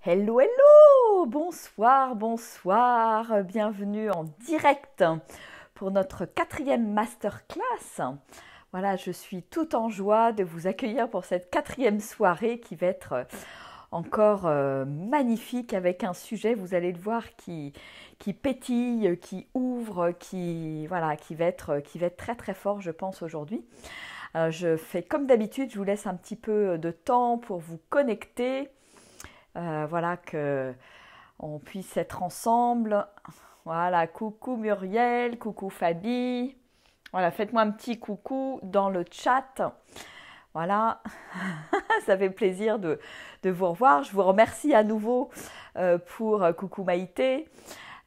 Hello, hello! Bonsoir, bonsoir. Bienvenue en direct pour notre 4e masterclass. Voilà, je suis tout en joie de vous accueillir pour cette 4e soirée qui va être encore magnifique avec un sujet, vous allez le voir, qui pétille, qui ouvre, voilà, qui va être très très fort, je pense, aujourd'hui. Je fais comme d'habitude, je vous laisse un petit peu de temps pour vous connecter. Voilà, que on puisse être ensemble. Voilà, coucou Muriel, coucou Fabi. Voilà, faites-moi un petit coucou dans le chat. Voilà, ça fait plaisir de vous revoir. Je vous remercie à nouveau pour coucou Maïté.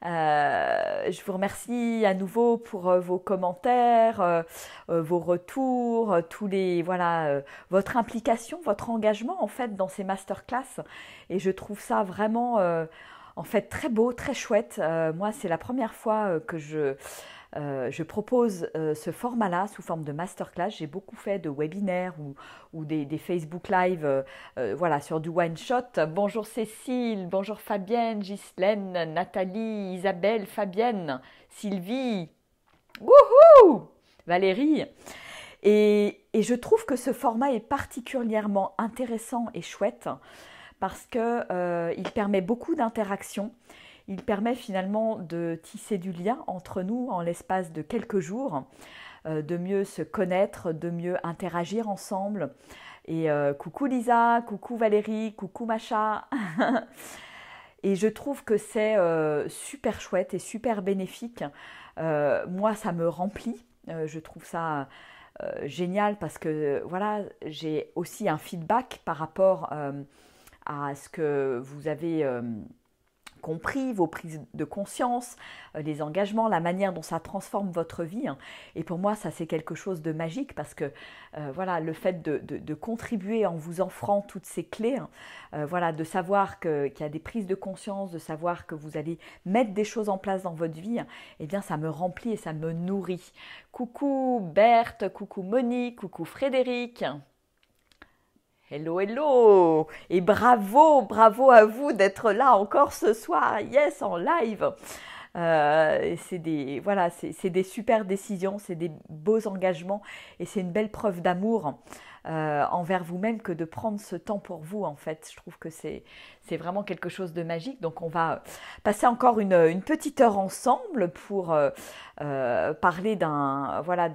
Je vous remercie à nouveau pour vos commentaires, vos retours, tous les voilà, votre implication, votre engagement en fait dans ces masterclass. Et je trouve ça vraiment en fait très beau, très chouette. Moi, c'est la première fois que je propose ce format-là sous forme de masterclass. J'ai beaucoup fait de webinaires ou des Facebook Live voilà, sur du one-shot. Bonjour Cécile, bonjour Fabienne, Ghislaine, Nathalie, Isabelle, Fabienne, Sylvie, wouhou, Valérie. Et je trouve que ce format est particulièrement intéressant et chouette parce qu'il permet beaucoup d'interactions. Il permet finalement de tisser du lien entre nous en l'espace de quelques jours, de mieux se connaître, de mieux interagir ensemble. Et coucou Lisa, coucou Valérie, coucou Macha. Et je trouve que c'est super chouette et super bénéfique. Moi, ça me remplit. Je trouve ça génial parce que voilà, j'ai aussi un feedback par rapport à ce que vous avez compris, vos prises de conscience, les engagements, la manière dont ça transforme votre vie. Et pour moi, ça c'est quelque chose de magique parce que voilà, le fait de contribuer en vous offrant toutes ces clés, voilà, de savoir qu'il y a des prises de conscience, de savoir que vous allez mettre des choses en place dans votre vie, eh bien ça me remplit et ça me nourrit. Coucou Berthe, coucou Monique, coucou Frédéric. Hello, hello! Et bravo, bravo à vous d'être là encore ce soir, yes, en live! C'est des, voilà, c'est des super décisions, c'est des beaux engagements et c'est une belle preuve d'amour envers vous-même que de prendre ce temps pour vous, en fait. Je trouve que c'est vraiment quelque chose de magique. Donc, on va passer encore une petite heure ensemble pour parler voilà,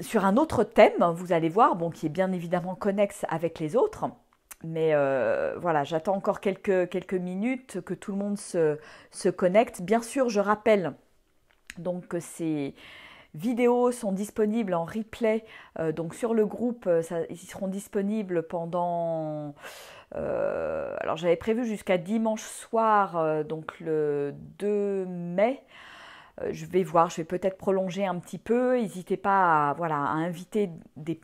sur un autre thème, vous allez voir, bon, qui est bien évidemment connexe avec les autres. Mais voilà, j'attends encore quelques minutes que tout le monde se connecte. Bien sûr, je rappelle donc que ces vidéos sont disponibles en replay. Donc sur le groupe, ils seront disponibles pendant... alors j'avais prévu jusqu'à dimanche soir, donc le 2 mai. Je vais voir, je vais peut-être prolonger un petit peu. N'hésitez pas voilà, à inviter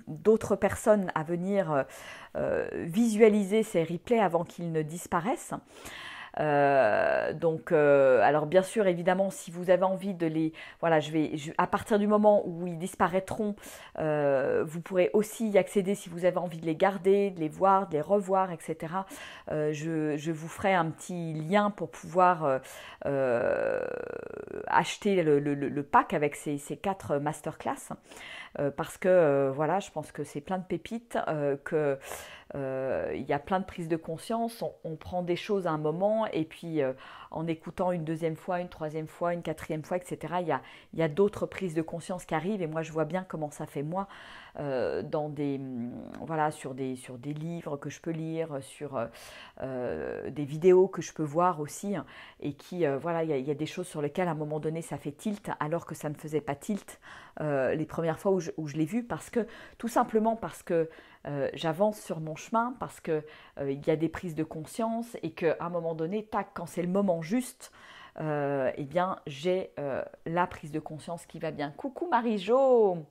d'autres personnes à venir visualiser ces replays avant qu'ils ne disparaissent. Alors bien sûr, évidemment, si vous avez envie de les... Voilà, à partir du moment où ils disparaîtront, vous pourrez aussi y accéder si vous avez envie de les garder, de les voir, de les revoir, etc. Je vous ferai un petit lien pour pouvoir acheter le pack avec ces 4 masterclass. Parce que voilà, je pense que c'est plein de pépites, il y a plein de prises de conscience, on prend des choses à un moment et puis en écoutant une deuxième fois, une troisième fois, une quatrième fois, etc., il y a d'autres prises de conscience qui arrivent et moi je vois bien comment ça fait moi voilà, sur des livres que je peux lire, sur des vidéos que je peux voir aussi et qui, voilà, il y a des choses sur lesquelles à un moment donné ça fait tilt alors que ça ne faisait pas tilt les premières fois où je l'ai vu tout simplement parce que j'avance sur mon chemin, parce que il y a des prises de conscience et qu'à un moment donné, tac, quand c'est le moment juste, eh bien j'ai la prise de conscience qui va bien. Coucou Marie-Jo!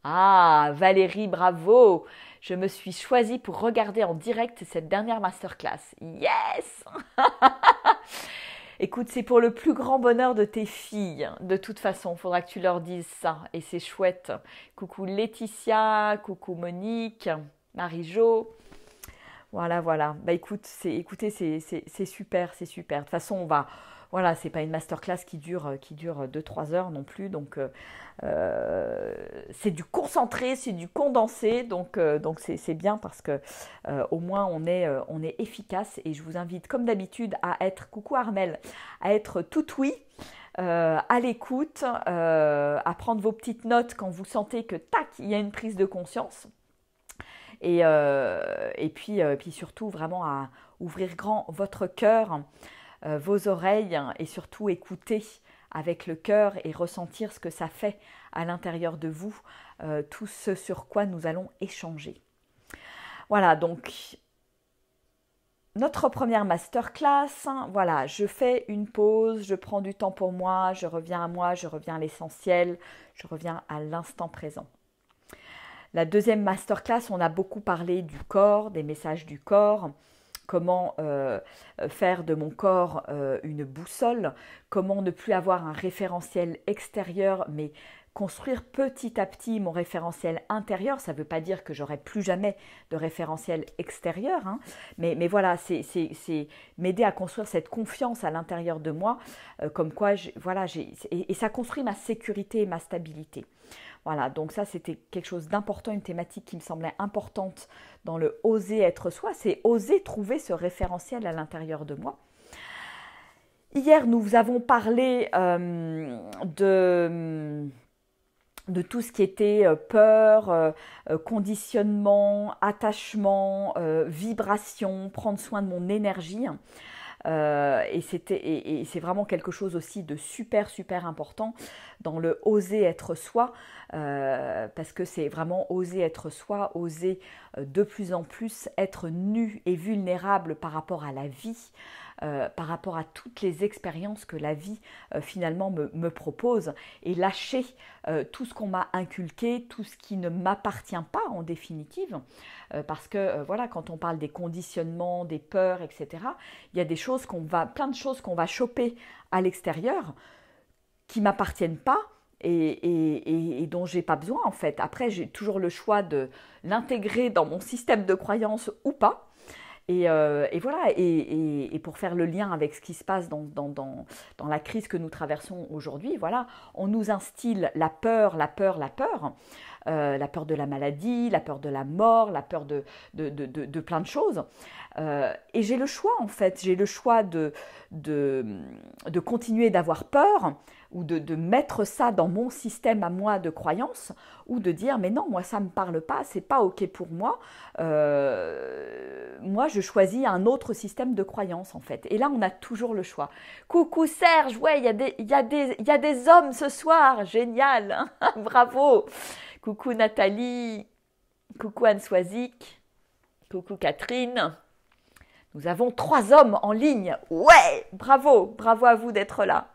Ah, Valérie, bravo! Je me suis choisie pour regarder en direct cette dernière masterclass. Yes! Écoute, c'est pour le plus grand bonheur de tes filles. De toute façon, il faudra que tu leur dises ça. Et c'est chouette. Coucou Laetitia, coucou Monique. Marie-Jo. Voilà, voilà. Bah écoutez, c'est super, c'est super. De toute façon, voilà, c'est pas une masterclass qui dure 2-3 heures non plus. Donc, c'est du concentré, c'est du condensé. Donc c'est bien parce que au moins on est efficace. Et je vous invite, comme d'habitude, à être, coucou Armel, à être tout oui. À l'écoute, à prendre vos petites notes quand vous sentez que tac, il y a une prise de conscience. Puis surtout vraiment à ouvrir grand votre cœur, vos oreilles et surtout écouter avec le cœur et ressentir ce que ça fait à l'intérieur de vous, tout ce sur quoi nous allons échanger. Voilà, donc notre première masterclass, voilà, je fais une pause, je prends du temps pour moi, je reviens à l'essentiel, je reviens à l'instant présent. La deuxième masterclass, on a beaucoup parlé du corps, des messages du corps, comment faire de mon corps une boussole, comment ne plus avoir un référentiel extérieur, mais construire petit à petit mon référentiel intérieur. Ça ne veut pas dire que j'aurai plus jamais de référentiel extérieur, hein, mais voilà, c'est m'aider à construire cette confiance à l'intérieur de moi, comme quoi, et ça construit ma sécurité et ma stabilité. Voilà, donc ça c'était quelque chose d'important, une thématique qui me semblait importante dans le oser être soi, c'est oser trouver ce référentiel à l'intérieur de moi. Hier, nous avons parlé de tout ce qui était peur, conditionnement, attachement, vibration, prendre soin de mon énergie. Et c'est vraiment quelque chose aussi de super super important dans le oser être soi, parce que c'est vraiment oser être soi, oser de plus en plus être nu et vulnérable par rapport à la vie, par rapport à toutes les expériences que la vie finalement me propose, et lâcher tout ce qu'on m'a inculqué, tout ce qui ne m'appartient pas en définitive, parce que voilà, quand on parle des conditionnements, des peurs, etc., il y a plein de choses qu'on va choper à l'extérieur qui ne m'appartiennent pas et dont je n'ai pas besoin en fait. Après, j'ai toujours le choix de l'intégrer dans mon système de croyance ou pas. Et voilà, et pour faire le lien avec ce qui se passe dans la crise que nous traversons aujourd'hui, voilà, on nous instille la peur, la peur de la maladie, la peur de la mort, la peur de plein de choses. Et j'ai le choix en fait, j'ai le choix de continuer d'avoir peur, ou de mettre ça dans mon système à moi de croyance, ou de dire mais non, moi ça ne me parle pas, c'est pas ok pour moi, moi je choisis un autre système de croyance en fait. Et là on a toujours le choix. Coucou Serge, ouais, il y a des hommes ce soir, génial, bravo. Coucou Nathalie, coucou Anne Soisic, coucou Catherine. Nous avons 3 hommes en ligne. Ouais, bravo à vous d'être là.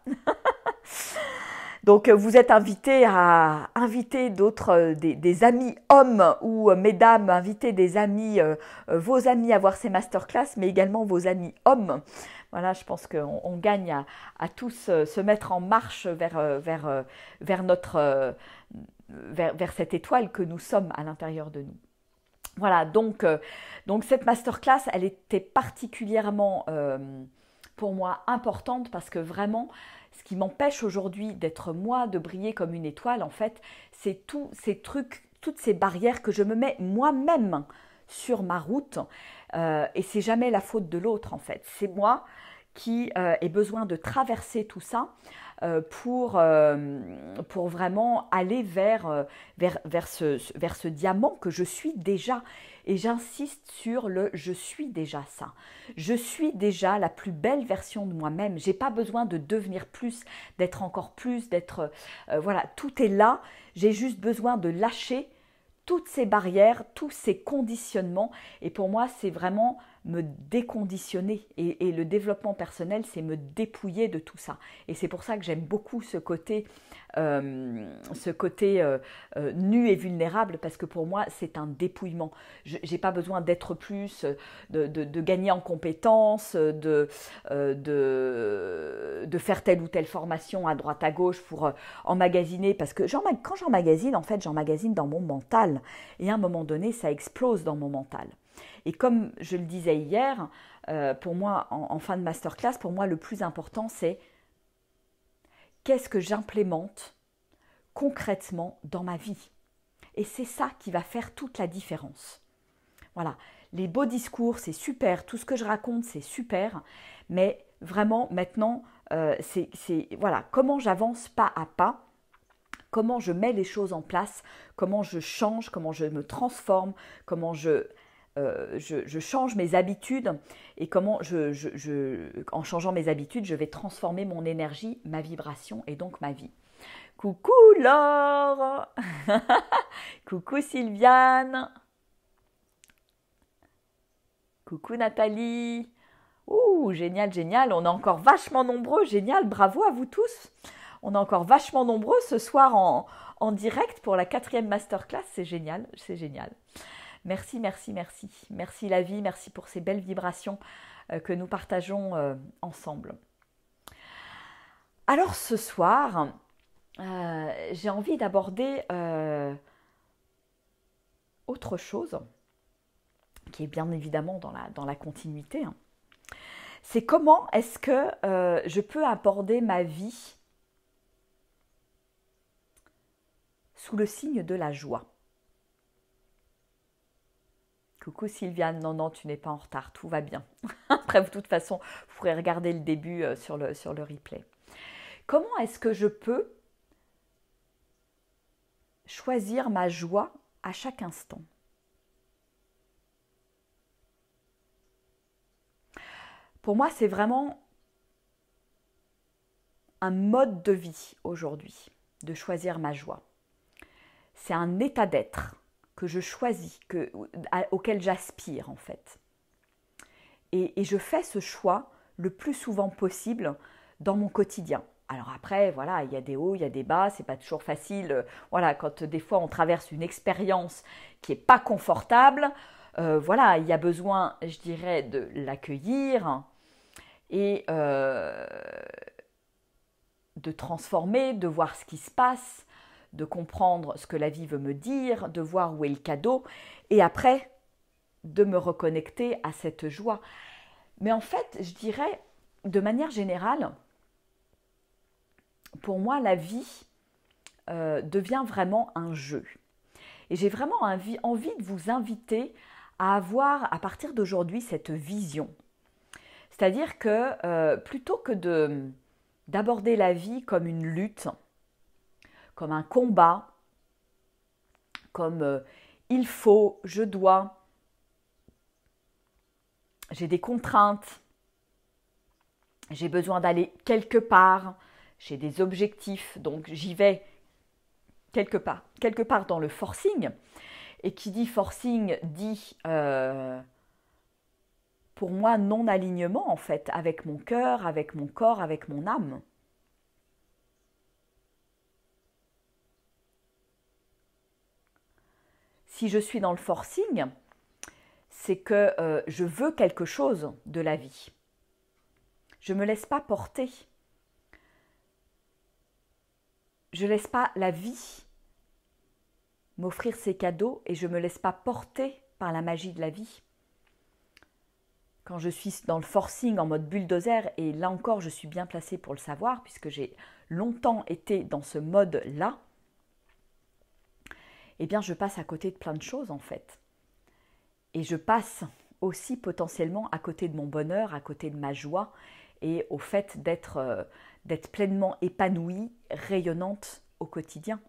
Donc vous êtes invités à inviter d'autres, des amis hommes, ou mesdames, inviter des amis, vos amis à voir ces masterclass, mais également vos amis hommes. Voilà, je pense qu'on gagne à tous se mettre en marche vers cette étoile que nous sommes à l'intérieur de nous. Voilà, donc cette masterclass, elle était particulièrement pour moi importante, parce que vraiment, ce qui m'empêche aujourd'hui d'être moi, de briller comme une étoile, en fait, c'est tous ces trucs, toutes ces barrières que je me mets moi-même sur ma route, et c'est jamais la faute de l'autre, en fait. C'est moi qui ai besoin de traverser tout ça pour vraiment aller vers ce diamant que je suis déjà. Et j'insiste sur le « je suis déjà ça ». Je suis déjà la plus belle version de moi-même. Je n'ai pas besoin de devenir plus, d'être encore plus, d'être… voilà, tout est là. J'ai juste besoin de lâcher toutes ces barrières, tous ces conditionnements. Et pour moi, c'est vraiment me déconditionner. Et le développement personnel, c'est me dépouiller de tout ça. Et c'est pour ça que j'aime beaucoup ce côté nu et vulnérable, parce que pour moi, c'est un dépouillement. Je n'ai pas besoin d'être plus, de gagner en compétences, de faire telle ou telle formation à droite à gauche pour emmagasiner, parce que quand j'emmagasine, en fait, j'emmagasine dans mon mental. Et à un moment donné, ça explose dans mon mental. Et comme je le disais hier, pour moi, en fin de masterclass, pour moi, le plus important, c'est qu'est-ce que j'implémente concrètement dans ma vie. Et c'est ça qui va faire toute la différence. Voilà, les beaux discours, c'est super, tout ce que je raconte, c'est super, mais vraiment, maintenant, voilà, comment j'avance pas à pas, comment je mets les choses en place, comment je change, comment je me transforme, comment je change mes habitudes et comment en changeant mes habitudes, je vais transformer mon énergie, ma vibration et donc ma vie. Coucou Laure. Coucou Sylviane. Coucou Nathalie. Ouh, génial, génial. On est encore vachement nombreux. Génial, bravo à vous tous. On est encore vachement nombreux ce soir en direct pour la 4e masterclass. C'est génial, c'est génial. Merci, merci, merci. Merci la vie, merci pour ces belles vibrations que nous partageons ensemble. Alors ce soir, j'ai envie d'aborder autre chose, qui est bien évidemment dans la continuité. C'est comment est-ce que je peux aborder ma vie sous le signe de la joie. Coucou Sylviane, non, tu n'es pas en retard, tout va bien. Après, de toute façon, vous pourrez regarder le début sur le replay. Comment est-ce que je peux choisir ma joie à chaque instant? Pour moi, c'est vraiment un mode de vie aujourd'hui, de choisir ma joie. C'est un état d'être que je choisis, auquel j'aspire en fait. Et je fais ce choix le plus souvent possible dans mon quotidien. Alors après, voilà, il y a des hauts, il y a des bas, c'est pas toujours facile. Voilà, quand des fois on traverse une expérience qui est pas confortable, voilà, il y a besoin, je dirais, de l'accueillir et de transformer, de voir ce qui se passe, de comprendre ce que la vie veut me dire, de voir où est le cadeau, et après, de me reconnecter à cette joie. Mais en fait, je dirais, de manière générale, pour moi, la vie devient vraiment un jeu. Et j'ai vraiment envie de vous inviter à avoir, à partir d'aujourd'hui, cette vision. C'est-à-dire que plutôt que d'aborder la vie comme une lutte, comme un combat, comme il faut, je dois, j'ai des contraintes, j'ai besoin d'aller quelque part, j'ai des objectifs, donc j'y vais quelque part dans le forcing. Et qui dit forcing dit, pour moi, non-alignement en fait, avec mon cœur, avec mon corps, avec mon âme. Si je suis dans le forcing, c'est que je veux quelque chose de la vie. Je ne me laisse pas porter. Je ne laisse pas la vie m'offrir ses cadeaux et je ne me laisse pas porter par la magie de la vie. Quand je suis dans le forcing en mode bulldozer, et là encore je suis bien placée pour le savoir puisque j'ai longtemps été dans ce mode-là, eh bien je passe à côté de plein de choses en fait. Et je passe aussi potentiellement à côté de mon bonheur, à côté de ma joie et au fait d'être pleinement épanouie, rayonnante au quotidien.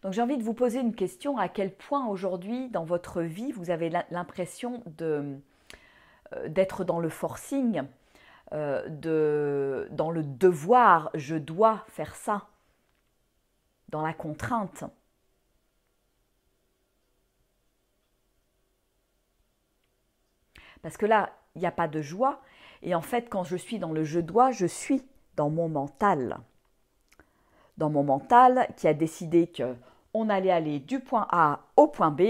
Donc j'ai envie de vous poser une question, à quel point aujourd'hui dans votre vie vous avez l'impression d'être dans le forcing, dans le devoir, je dois faire ça, dans la contrainte. Parce que là, il n'y a pas de joie. Et en fait, quand je suis dans le je dois, je suis dans mon mental. Dans mon mental qui a décidé qu'on allait aller du point A au point B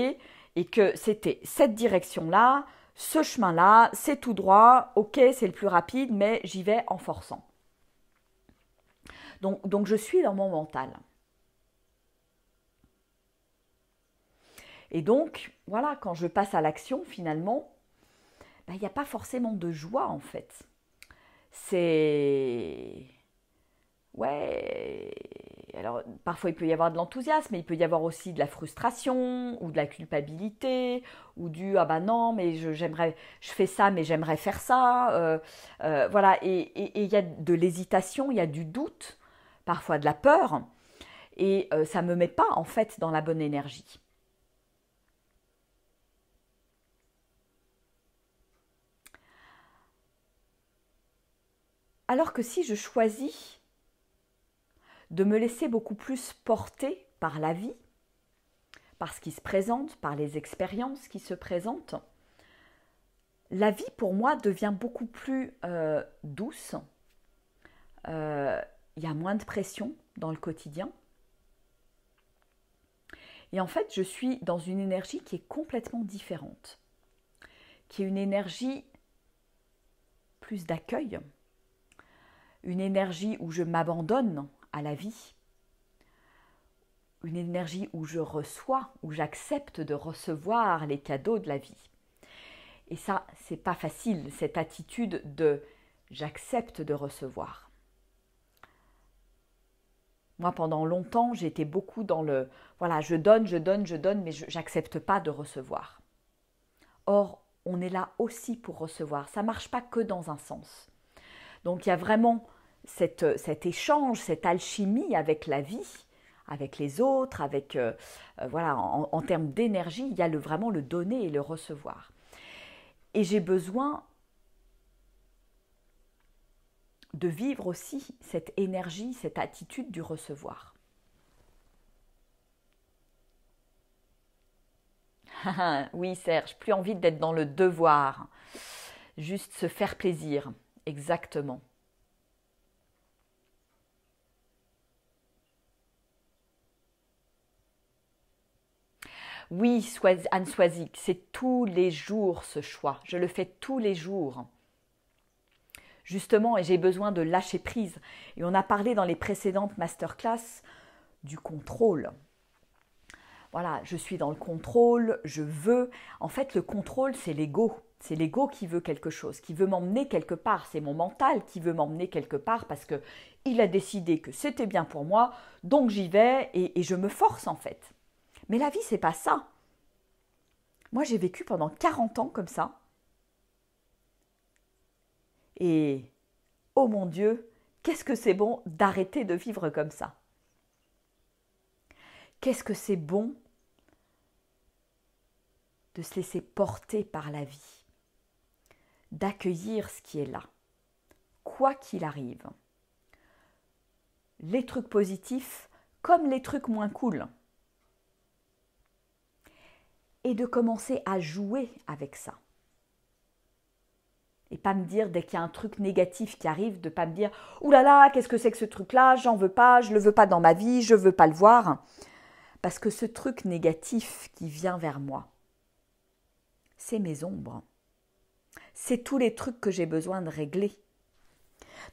et que c'était cette direction-là, ce chemin-là, c'est tout droit, ok, c'est le plus rapide, mais j'y vais en forçant. Donc je suis dans mon mental. Et donc, voilà, quand je passe à l'action, finalement, il n'y a pas forcément de joie, en fait. C'est... Ouais... Alors, parfois, il peut y avoir de l'enthousiasme, mais il peut y avoir aussi de la frustration, ou de la culpabilité, ou du « ah bah non, mais je fais ça, mais j'aimerais faire ça. Voilà, et il y a de l'hésitation, il y a du doute, parfois de la peur, et ça ne me met pas, en fait, dans la bonne énergie. Alors que si je choisis de me laisser beaucoup plus porter par la vie, par ce qui se présente, par les expériences qui se présentent, la vie pour moi devient beaucoup plus douce. Il y a moins de pression dans le quotidien. Et en fait, je suis dans une énergie qui est complètement différente, qui est une énergie plus d'accueil, une énergie où je m'abandonne à la vie, une énergie où je reçois, où j'accepte de recevoir les cadeaux de la vie. Et ça, c'est pas facile, cette attitude de j'accepte de recevoir. Moi, pendant longtemps, j'étais beaucoup dans le voilà, je donne, mais j'accepte pas de recevoir. Or, on est là aussi pour recevoir. Ça marche pas que dans un sens. Donc, il y a vraiment cet échange, cette alchimie avec la vie, avec les autres, avec voilà, en termes d'énergie, il y a vraiment le donner et le recevoir. Et j'ai besoin de vivre aussi cette énergie, cette attitude du recevoir. Oui, Serge, plus envie d'être dans le devoir, juste se faire plaisir, exactement. Oui, Anne Soisic, c'est tous les jours ce choix. Je le fais tous les jours. Justement, et j'ai besoin de lâcher prise. Et on a parlé dans les précédentes masterclass du contrôle. Voilà, je suis dans le contrôle, je veux. En fait, le contrôle, c'est l'ego. C'est l'ego qui veut quelque chose, qui veut m'emmener quelque part. C'est mon mental qui veut m'emmener quelque part parce qu'il a décidé que c'était bien pour moi, donc j'y vais et je me force en fait. Mais la vie, c'est pas ça. Moi, j'ai vécu pendant 40 ans comme ça. Et, oh mon Dieu, qu'est-ce que c'est bon d'arrêter de vivre comme ça. Qu'est-ce que c'est bon de se laisser porter par la vie, d'accueillir ce qui est là, quoi qu'il arrive. Les trucs positifs comme les trucs moins cool. Et de commencer à jouer avec ça. Et pas me dire, dès qu'il y a un truc négatif qui arrive, de pas me dire « Ouh là là, qu'est-ce que c'est que ce truc-là? J'en veux pas, je le veux pas dans ma vie, je veux pas le voir. » Parce que ce truc négatif qui vient vers moi, c'est mes ombres. C'est tous les trucs que j'ai besoin de régler.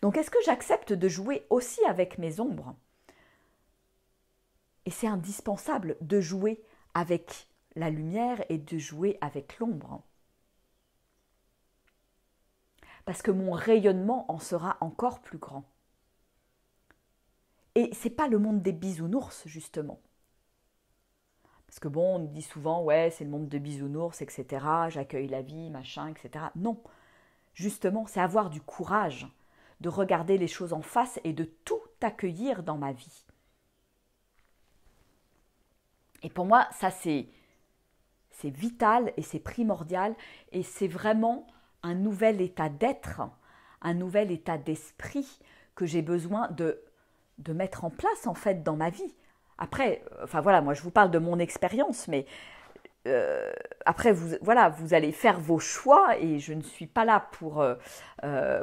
Donc est-ce que j'accepte de jouer aussi avec mes ombres? Et c'est indispensable de jouer avec la lumière et de jouer avec l'ombre. Parce que mon rayonnement en sera encore plus grand. Et c'est pas le monde des bisounours, justement. Parce que bon, on nous dit souvent, ouais, c'est le monde des bisounours, etc., j'accueille la vie, machin, etc. Non, justement, c'est avoir du courage de regarder les choses en face et de tout accueillir dans ma vie. Et pour moi, ça c'est vital et c'est primordial et c'est vraiment un nouvel état d'être, un nouvel état d'esprit que j'ai besoin de mettre en place en fait dans ma vie. Après, enfin voilà, moi je vous parle de mon expérience, mais après, voilà, vous allez faire vos choix et je ne suis pas là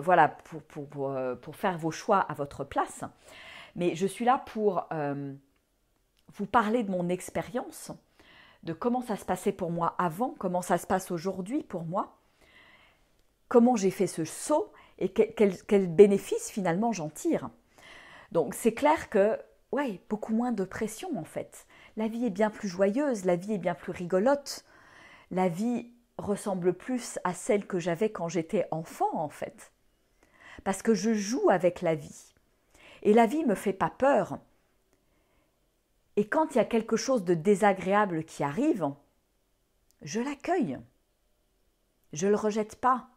voilà, pour faire vos choix à votre place. Mais je suis là pour vous parler de mon expérience, de comment ça se passait pour moi avant, comment ça se passe aujourd'hui pour moi, comment j'ai fait ce saut et quel bénéfice finalement j'en tire. Donc c'est clair que, ouais, beaucoup moins de pression en fait. La vie est bien plus joyeuse, la vie est bien plus rigolote. La vie ressemble plus à celle que j'avais quand j'étais enfant en fait. Parce que je joue avec la vie. Et la vie ne me fait pas peur. Et quand il y a quelque chose de désagréable qui arrive, je l'accueille. Je ne le rejette pas.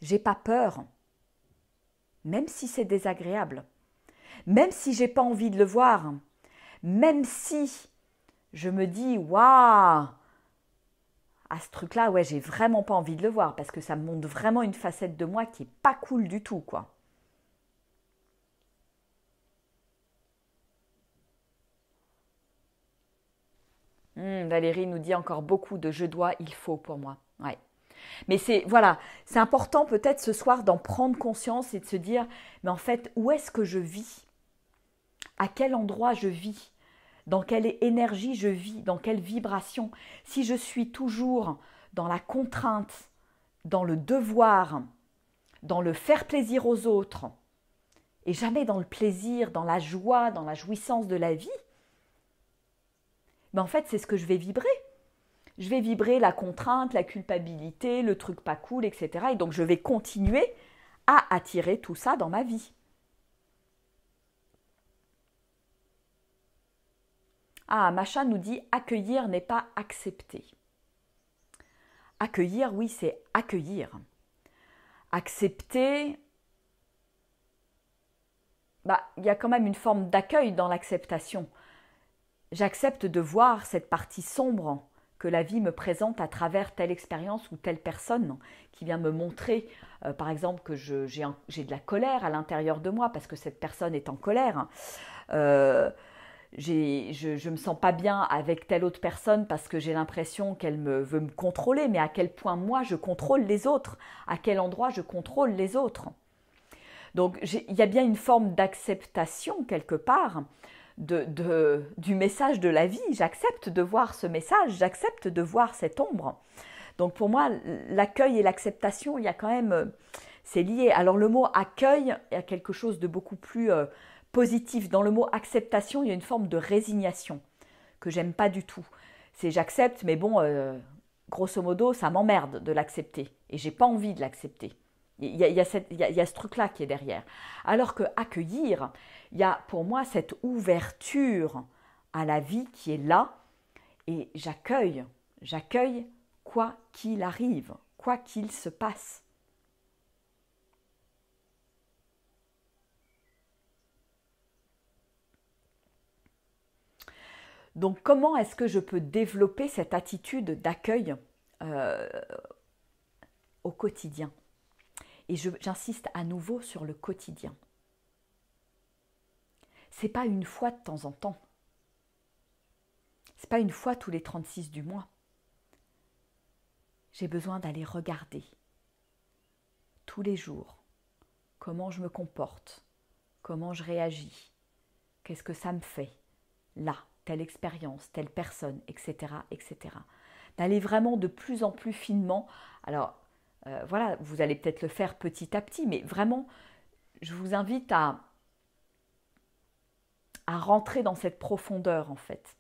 J'ai pas peur. Même si c'est désagréable. Même si j'ai pas envie de le voir. Même si je me dis waouh, à ce truc-là, ouais, j'ai vraiment pas envie de le voir parce que ça me montre vraiment une facette de moi qui est pas cool du tout, quoi. Valérie nous dit encore beaucoup de je dois, il faut pour moi. Ouais. Mais c'est voilà, c'est important peut-être ce soir d'en prendre conscience et de se dire, mais en fait, où est-ce que je vis? À quel endroit je vis? Dans quelle énergie je vis? Dans quelle vibration? Si je suis toujours dans la contrainte, dans le devoir, dans le faire plaisir aux autres, et jamais dans le plaisir, dans la joie, dans la jouissance de la vie, mais en fait, c'est ce que je vais vibrer. Je vais vibrer la contrainte, la culpabilité, le truc pas cool, etc. Et donc, je vais continuer à attirer tout ça dans ma vie. Ah, Macha nous dit « accueillir n'est pas accepter ». Accueillir, oui, c'est accueillir. Accepter, il y a quand même une forme d'accueil dans l'acceptation. J'accepte de voir cette partie sombre que la vie me présente à travers telle expérience ou telle personne qui vient me montrer, par exemple, que j'ai de la colère à l'intérieur de moi parce que cette personne est en colère. Je me sens pas bien avec telle autre personne parce que j'ai l'impression qu'elle veut me contrôler, mais à quel point moi je contrôle les autres, à quel endroit je contrôle les autres. Donc il y a bien une forme d'acceptation quelque part du message de la vie. J'accepte de voir ce message, j'accepte de voir cette ombre. Donc pour moi, l'accueil et l'acceptation, il y a quand même, c'est lié. Alors le mot accueil, il y a quelque chose de beaucoup plus positif. Dans le mot acceptation, il y a une forme de résignation que j'aime pas du tout. C'est j'accepte, mais bon, grosso modo, ça m'emmerde de l'accepter et j'ai pas envie de l'accepter. Il y a ce truc-là qui est derrière. Alors que accueillir, il y a pour moi cette ouverture à la vie qui est là et j'accueille quoi qu'il arrive, quoi qu'il se passe. Donc comment est-ce que je peux développer cette attitude d'accueil au quotidien? Et j'insiste à nouveau sur le quotidien. C'est pas une fois de temps en temps. C'est pas une fois tous les 36 du mois. J'ai besoin d'aller regarder tous les jours comment je me comporte, comment je réagis, qu'est-ce que ça me fait, là, telle expérience, telle personne, etc., etc. D'aller vraiment de plus en plus finement. Alors, voilà, vous allez peut-être le faire petit à petit, mais vraiment, je vous invite à rentrer dans cette profondeur, en fait,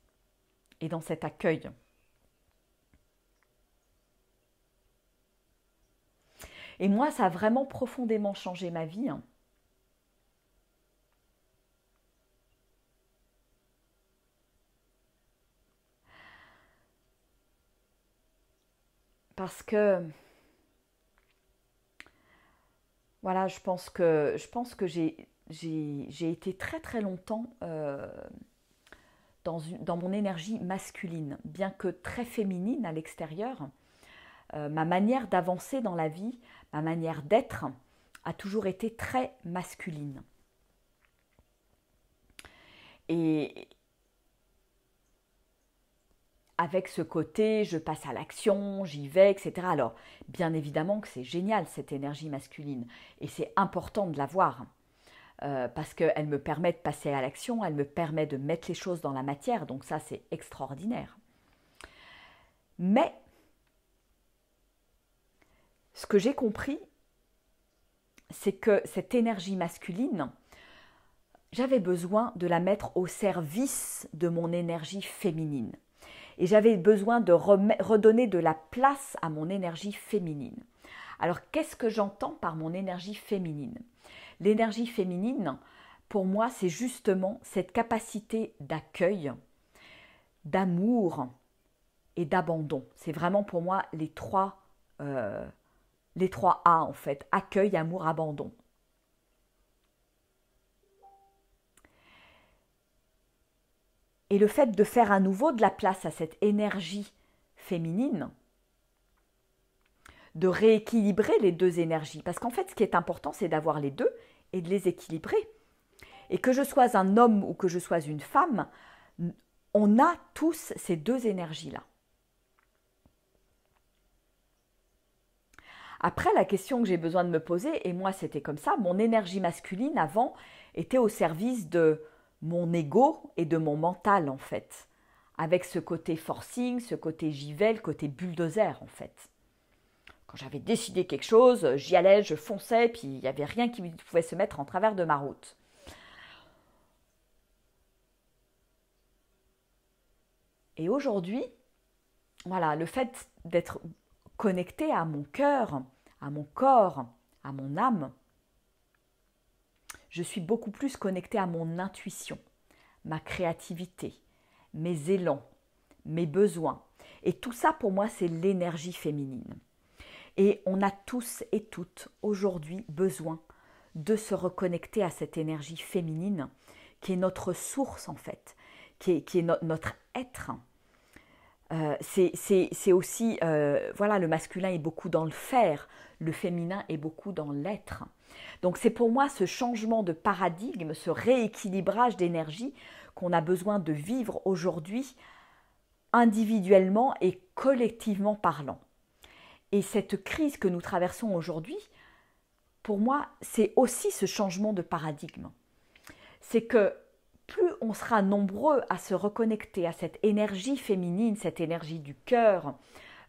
et dans cet accueil. Et moi, ça a vraiment profondément changé ma vie. Parce que, voilà, je pense que j'ai été très très longtemps dans mon énergie masculine, bien que très féminine à l'extérieur. Ma manière d'avancer dans la vie, ma manière d'être a toujours été très masculine. Et avec ce côté, je passe à l'action, j'y vais, etc. Alors, bien évidemment que c'est génial cette énergie masculine et c'est important de l'avoir parce qu'elle me permet de passer à l'action, elle me permet de mettre les choses dans la matière, donc ça c'est extraordinaire. Mais ce que j'ai compris, c'est que cette énergie masculine, j'avais besoin de la mettre au service de mon énergie féminine. Et j'avais besoin de redonner de la place à mon énergie féminine. Alors, qu'est-ce que j'entends par mon énergie féminine? L'énergie féminine, pour moi, c'est justement cette capacité d'accueil, d'amour et d'abandon. C'est vraiment pour moi les trois A en fait, accueil, amour, abandon. Et le fait de faire à nouveau de la place à cette énergie féminine, de rééquilibrer les deux énergies. Parce qu'en fait, ce qui est important, c'est d'avoir les deux et de les équilibrer. Et que je sois un homme ou que je sois une femme, on a tous ces deux énergies-là. Après, la question que j'ai besoin de me poser, et moi c'était comme ça, mon énergie masculine avant était au service de mon ego et de mon mental en fait, avec ce côté forcing, ce côté j'y vais, le côté bulldozer en fait. Quand j'avais décidé quelque chose, j'y allais, je fonçais, puis il n'y avait rien qui pouvait se mettre en travers de ma route. Et aujourd'hui, voilà, le fait d'être connecté à mon cœur, à mon corps, à mon âme, je suis beaucoup plus connectée à mon intuition, ma créativité, mes élans, mes besoins. Et tout ça, pour moi, c'est l'énergie féminine. Et on a tous et toutes aujourd'hui besoin de se reconnecter à cette énergie féminine qui est notre source en fait, qui est notre être. C'est aussi, voilà, le masculin est beaucoup dans le faire, le féminin est beaucoup dans l'être. Donc c'est pour moi ce changement de paradigme, ce rééquilibrage d'énergie qu'on a besoin de vivre aujourd'hui, individuellement et collectivement parlant. Et cette crise que nous traversons aujourd'hui, pour moi, c'est aussi ce changement de paradigme. C'est que plus on sera nombreux à se reconnecter à cette énergie féminine, cette énergie du cœur,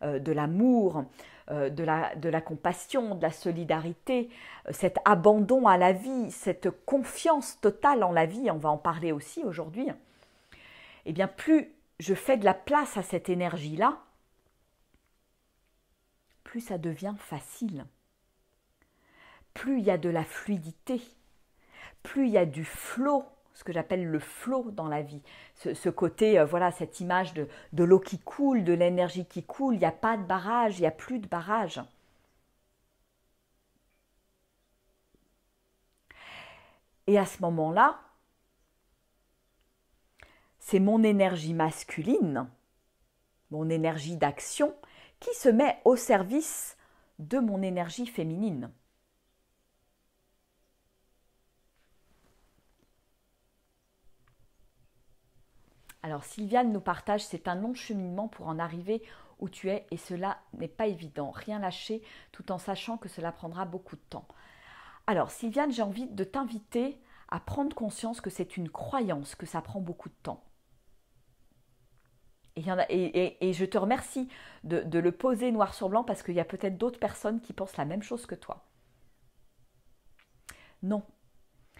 de l'amour, de la compassion, de la solidarité, cet abandon à la vie, cette confiance totale en la vie, on va en parler aussi aujourd'hui, eh bien plus je fais de la place à cette énergie-là, plus ça devient facile. Plus il y a de la fluidité, plus il y a du flow, ce que j'appelle le flow dans la vie. Ce côté, voilà, cette image de l'eau qui coule, de l'énergie qui coule, il n'y a pas de barrage, il n'y a plus de barrage. Et à ce moment-là, c'est mon énergie masculine, mon énergie d'action, qui se met au service de mon énergie féminine. Alors Sylviane nous partage, c'est un long cheminement pour en arriver où tu es et cela n'est pas évident. Rien lâcher tout en sachant que cela prendra beaucoup de temps. Alors Sylviane, j'ai envie de t'inviter à prendre conscience que c'est une croyance, que ça prend beaucoup de temps. Et je te remercie de le poser noir sur blanc parce qu'il y a peut-être d'autres personnes qui pensent la même chose que toi. Non,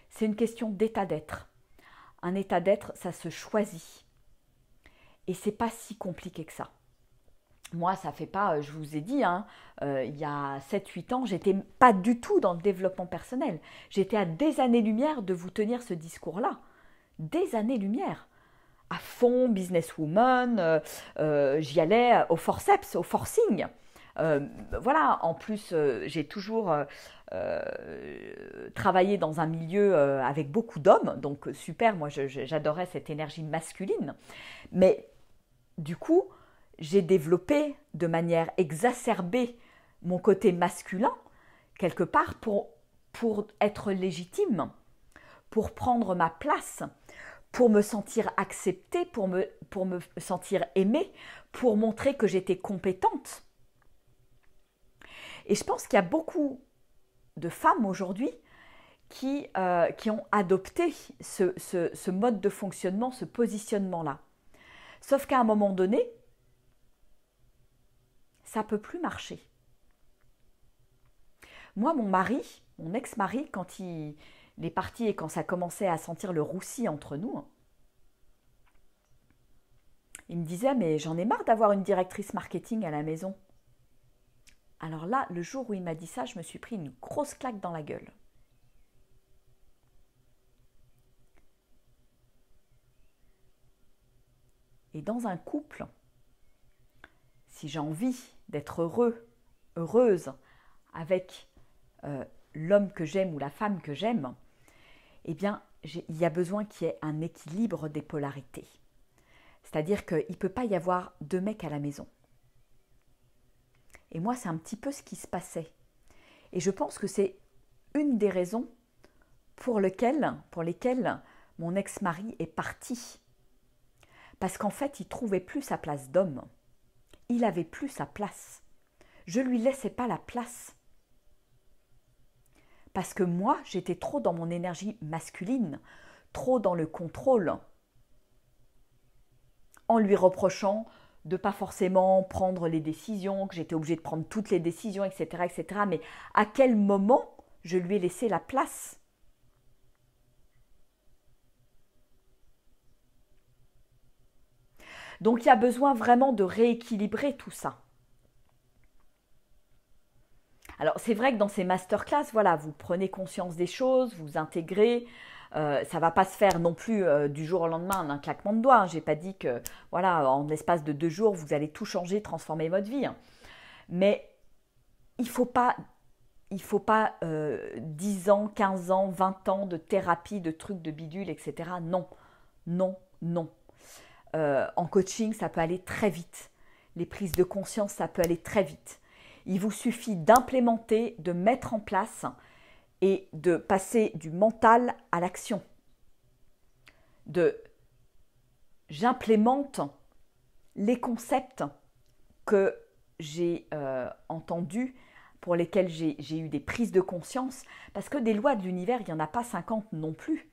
c'est une question d'état d'être. Un état d'être, ça se choisit. Et c'est pas si compliqué que ça. Moi, ça fait pas, je vous ai dit, il y a 7-8 ans, j'étais pas du tout dans le développement personnel. J'étais à des années-lumière de vous tenir ce discours-là. Des années-lumière. À fond, businesswoman, j'y allais au forceps, au forcing. Voilà, en plus, j'ai toujours travaillé dans un milieu avec beaucoup d'hommes, donc super, moi j'adorais cette énergie masculine. Mais du coup, j'ai développé de manière exacerbée mon côté masculin, quelque part pour être légitime, pour prendre ma place, pour me sentir acceptée, pour me sentir aimée, pour montrer que j'étais compétente. Et je pense qu'il y a beaucoup de femmes aujourd'hui qui ont adopté ce mode de fonctionnement, ce positionnement-là. Sauf qu'à un moment donné, ça ne peut plus marcher. Moi, mon mari, mon ex-mari, quand il est parti et quand ça commençait à sentir le roussi entre nous, il me disait « mais j'en ai marre d'avoir une directrice marketing à la maison ». Alors là, le jour où il m'a dit ça, je me suis pris une grosse claque dans la gueule. Et dans un couple, si j'ai envie d'être heureuse avec l'homme que j'aime ou la femme que j'aime, eh bien, il y a besoin qu'il y ait un équilibre des polarités. C'est-à-dire qu'il ne peut pas y avoir deux mecs à la maison. Et moi, c'est un petit peu ce qui se passait. Et je pense que c'est une des raisons pour lesquelles mon ex-mari est parti. Parce qu'en fait, il ne trouvait plus sa place d'homme. Il n'avait plus sa place. Je ne lui laissais pas la place. Parce que moi, j'étais trop dans mon énergie masculine, trop dans le contrôle, en lui reprochant de ne pas forcément prendre les décisions, que j'étais obligée de prendre toutes les décisions, etc., etc. Mais à quel moment je lui ai laissé la place ? Donc il y a besoin vraiment de rééquilibrer tout ça. Alors c'est vrai que dans ces masterclass, voilà, vous prenez conscience des choses, vous intégrez. Ça ne va pas se faire non plus du jour au lendemain en un claquement de doigts. Je n'ai pas dit que voilà, en l'espace de 2 jours, vous allez tout changer, transformer votre vie. Mais il ne faut pas 10 ans, 15 ans, 20 ans de thérapie, de trucs, de bidules, etc. Non, non, non. En coaching, ça peut aller très vite. Les prises de conscience, ça peut aller très vite. Il vous suffit d'implémenter, de mettre en place et de passer du mental à l'action. J'implémente les concepts que j'ai entendus, pour lesquels j'ai eu des prises de conscience, parce que des lois de l'univers, il n'y en a pas 50 non plus.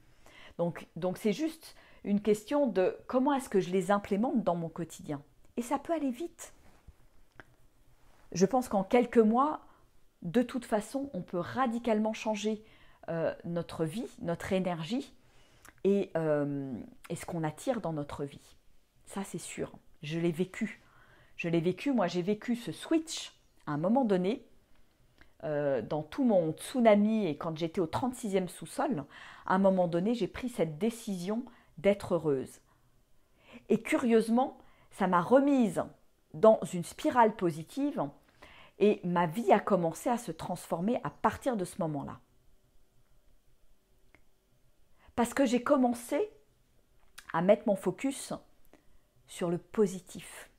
Donc c'est juste une question de comment est-ce que je les implémente dans mon quotidien. Et ça peut aller vite. Je pense qu'en quelques mois, de toute façon, on peut radicalement changer notre vie, notre énergie et ce qu'on attire dans notre vie. Ça, c'est sûr. Je l'ai vécu. Moi, j'ai vécu ce switch à un moment donné, dans tout mon tsunami et quand j'étais au 36e sous-sol, à un moment donné, j'ai pris cette décision d'être heureuse. Et curieusement, ça m'a remise dans une spirale positive et ma vie a commencé à se transformer à partir de ce moment-là. Parce que j'ai commencé à mettre mon focus sur le positif,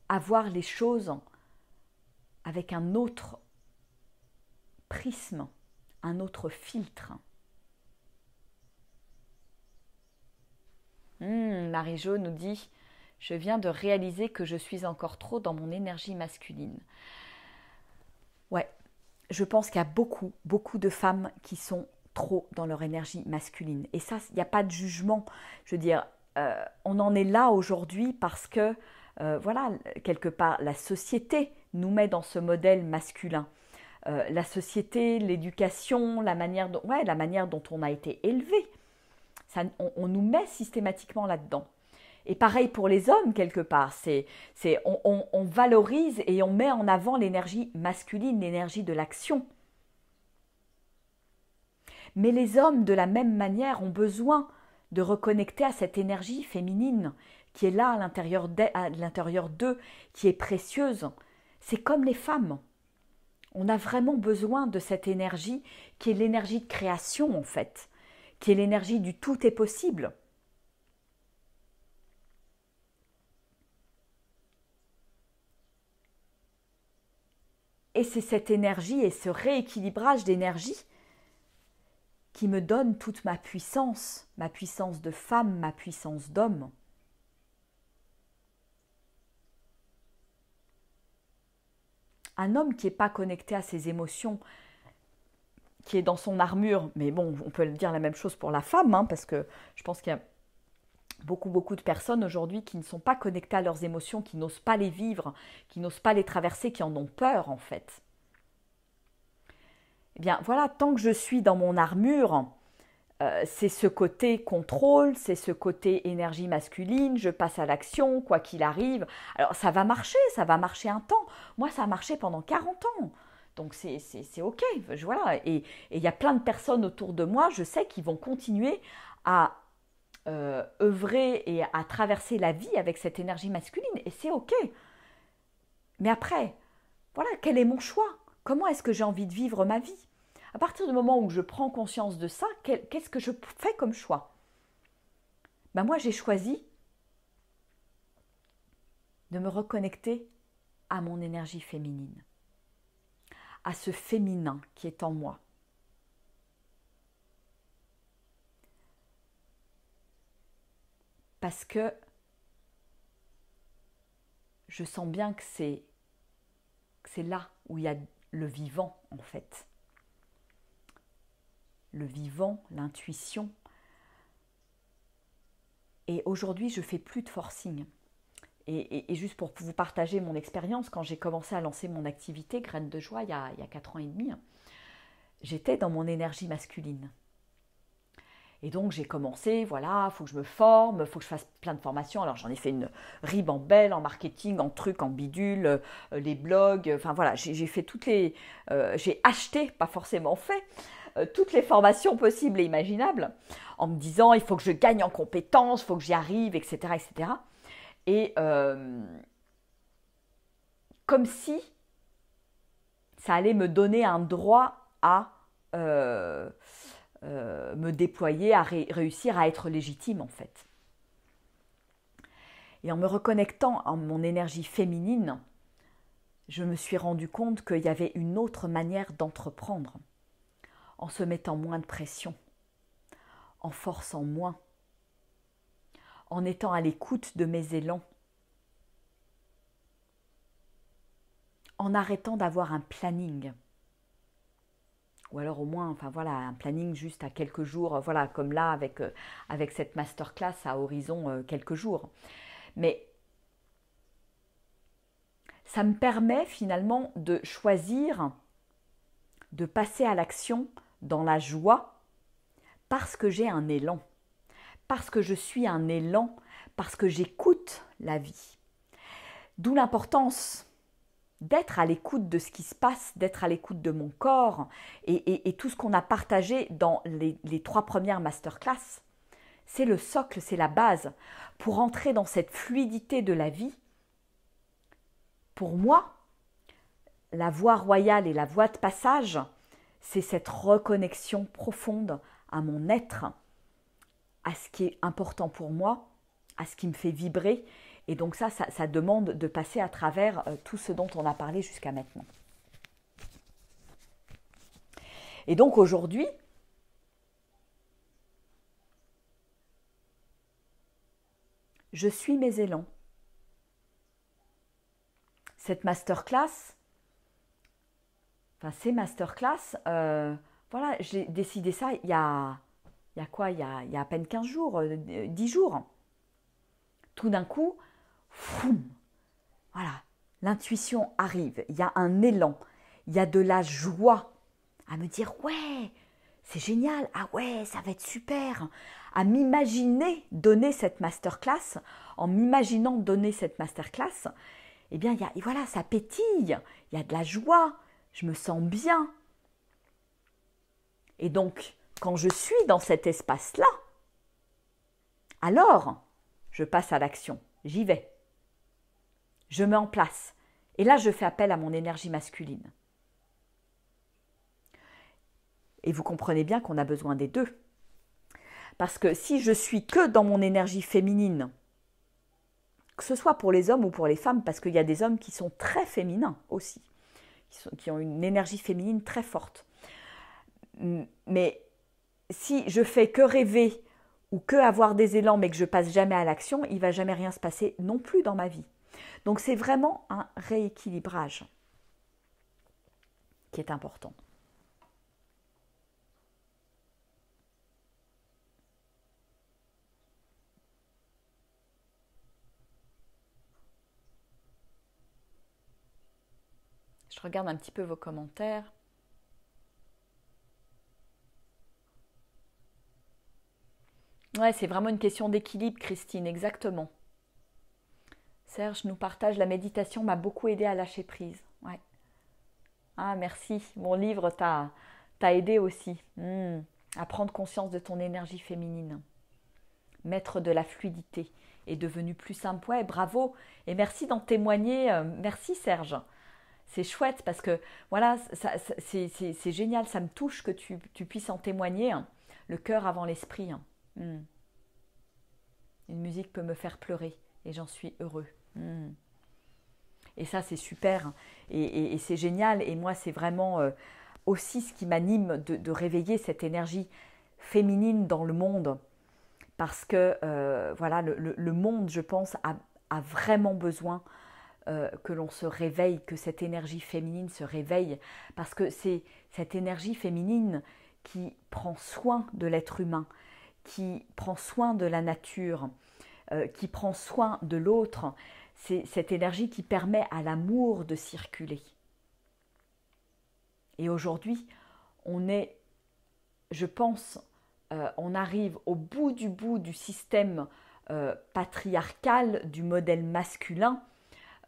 à voir les choses avec un autre prisme, un autre filtre. Marie-Jo nous dit « Je viens de réaliser que je suis encore trop dans mon énergie masculine. » Ouais, je pense qu'il y a beaucoup, beaucoup de femmes qui sont trop dans leur énergie masculine. Et ça, il n'y a pas de jugement. Je veux dire, on en est là aujourd'hui parce que, voilà, quelque part, la société nous met dans ce modèle masculin. La société, l'éducation, la manière dont on a été élevé. On nous met systématiquement là-dedans. Et pareil pour les hommes, quelque part. On valorise et on met en avant l'énergie masculine, l'énergie de l'action. Mais les hommes, de la même manière, ont besoin de reconnecter à cette énergie féminine qui est là à l'intérieur d'eux, qui est précieuse. C'est comme les femmes. On a vraiment besoin de cette énergie qui est l'énergie de création, en fait, qui est l'énergie du tout est possible. Et c'est cette énergie et ce rééquilibrage d'énergie qui me donne toute ma puissance de femme, ma puissance d'homme. Un homme qui n'est pas connecté à ses émotions, qui est dans son armure, mais bon, on peut dire la même chose pour la femme, hein, parce que je pense qu'il y a beaucoup de personnes aujourd'hui qui ne sont pas connectées à leurs émotions, qui n'osent pas les vivre, qui n'osent pas les traverser, qui en ont peur en fait. Eh bien voilà, tant que je suis dans mon armure, c'est ce côté contrôle, c'est ce côté énergie masculine, je passe à l'action, quoi qu'il arrive. Alors ça va marcher un temps. Moi ça a marché pendant 40 ans. Donc c'est ok, voilà. Et il y a plein de personnes autour de moi, je sais, qui vont continuer à œuvrer et à traverser la vie avec cette énergie masculine. Et c'est ok. Mais après, voilà, quel est mon choix? Comment est-ce que j'ai envie de vivre ma vie? À partir du moment où je prends conscience de ça, qu'est-ce que je fais comme choix? Ben moi, j'ai choisi de me reconnecter à mon énergie féminine, à ce féminin qui est en moi. Parce que je sens bien que c'est là où il y a le vivant, en fait. Le vivant, l'intuition. Et aujourd'hui, je ne fais plus de forcing. Et juste pour vous partager mon expérience, quand j'ai commencé à lancer mon activité Graines de Joie il y a 4 ans et demi, j'étais dans mon énergie masculine. Et donc j'ai commencé, voilà, il faut que je me forme, il faut que je fasse plein de formations. Alors j'en ai fait une ribambelle en marketing, en trucs, en bidule, les blogs, enfin voilà, j'ai fait toutes les... j'ai acheté, pas forcément fait, toutes les formations possibles et imaginables, en me disant il faut que je gagne en compétences, il faut que j'y arrive, etc. etc. Et comme si ça allait me donner un droit à me déployer, à réussir à être légitime en fait. Et en me reconnectant à mon énergie féminine, je me suis rendu compte qu'il y avait une autre manière d'entreprendre, en se mettant moins de pression, en forçant moins, en étant à l'écoute de mes élans, en arrêtant d'avoir un planning. Ou alors au moins, enfin voilà, un planning juste à quelques jours, voilà, comme là avec cette masterclass à horizon quelques jours. Mais ça me permet finalement de choisir, de passer à l'action dans la joie parce que j'ai un élan, parce que je suis un élan, parce que j'écoute la vie. D'où l'importance d'être à l'écoute de ce qui se passe, d'être à l'écoute de mon corps et tout ce qu'on a partagé dans les 3 premières masterclass. C'est le socle, c'est la base. Pour entrer dans cette fluidité de la vie, pour moi, la voie royale et la voie de passage, c'est cette reconnexion profonde à mon être, à ce qui est important pour moi, à ce qui me fait vibrer. Et donc ça demande de passer à travers tout ce dont on a parlé jusqu'à maintenant. Et donc aujourd'hui, je suis mes élans. Cette masterclass, enfin ces masterclass, voilà, j'ai décidé ça il y a à peine 15 jours, 10 jours. Tout d'un coup, foum, voilà, l'intuition arrive, il y a un élan, il y a de la joie à me dire ouais, c'est génial, ah ouais, ça va être super, à m'imaginer donner cette masterclass, en m'imaginant donner cette masterclass, eh bien, voilà, ça pétille, il y a de la joie, je me sens bien. Et donc, quand je suis dans cet espace-là, alors, je passe à l'action, j'y vais. Je mets en place. Et là, je fais appel à mon énergie masculine. Et vous comprenez bien qu'on a besoin des deux. Parce que si je suis que dans mon énergie féminine, que ce soit pour les hommes ou pour les femmes, parce qu'il y a des hommes qui sont très féminins aussi, qui ont une énergie féminine très forte. Mais si je fais que rêver ou que avoir des élans mais que je passe jamais à l'action, il ne va jamais rien se passer non plus dans ma vie. Donc c'est vraiment un rééquilibrage qui est important. Je regarde un petit peu vos commentaires. Ouais, c'est vraiment une question d'équilibre, Christine, exactement. Serge nous partage la méditation m'a beaucoup aidé à lâcher prise. Ouais. Ah, merci. Mon livre t'a aidé aussi à prendre conscience de ton énergie féminine. Mettre de la fluidité est devenu plus simple. Ouais, bravo. Et merci d'en témoigner. Merci, Serge. C'est chouette parce que voilà, c'est génial. Ça me touche que tu puisses en témoigner. Hein. Le cœur avant l'esprit. Hein. Une musique peut me faire pleurer et j'en suis heureux. Et ça, c'est super et c'est génial. Et moi, c'est vraiment aussi ce qui m'anime de réveiller cette énergie féminine dans le monde. Parce que voilà, le monde, je pense, a vraiment besoin que l'on se réveille, que cette énergie féminine se réveille. Parce que c'est cette énergie féminine qui prend soin de l'être humain, qui prend soin de la nature, qui prend soin de l'autre. C'est cette énergie qui permet à l'amour de circuler. Et aujourd'hui, on est, je pense, on arrive au bout du système patriarcal, du modèle masculin,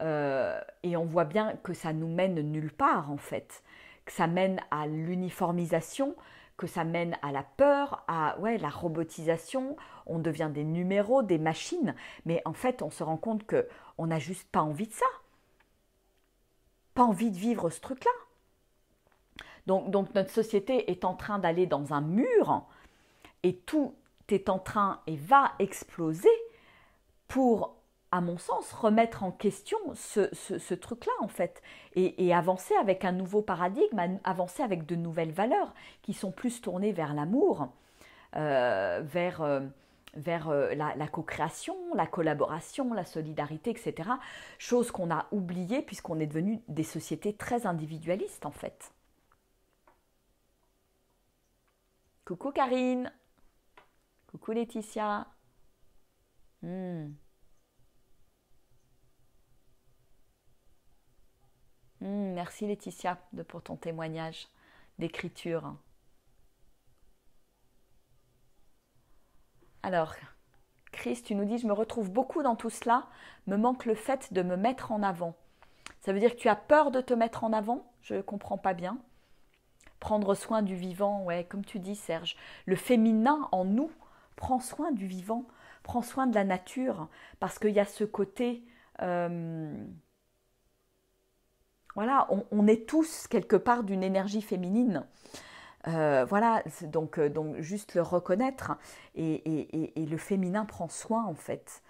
et on voit bien que ça nous mène nulle part en fait, que ça mène à l'uniformisation, que ça mène à la peur, à la robotisation, on devient des numéros, des machines, mais en fait on se rend compte qu'on n'a juste pas envie de ça, pas envie de vivre ce truc-là. Donc notre société est en train d'aller dans un mur et tout est en train et va exploser pour, à mon sens, remettre en question ce truc-là en fait et avancer avec un nouveau paradigme, avancer avec de nouvelles valeurs qui sont plus tournées vers l'amour, vers la co-création, la collaboration, la solidarité, etc. Chose qu'on a oubliée puisqu'on est devenu des sociétés très individualistes en fait. Coucou Karine. Coucou Laetitia. Merci Laetitia pour ton témoignage d'écriture. Alors, Chris, tu nous dis, je me retrouve beaucoup dans tout cela, me manque le fait de me mettre en avant. Ça veut dire que tu as peur de te mettre en avant? Je ne comprends pas bien. Prendre soin du vivant, ouais, comme tu dis Serge. Le féminin en nous prend soin du vivant, prend soin de la nature, parce qu'il y a ce côté... voilà, on est tous quelque part d'une énergie féminine. Voilà, donc juste le reconnaître. Et le féminin prend soin en fait.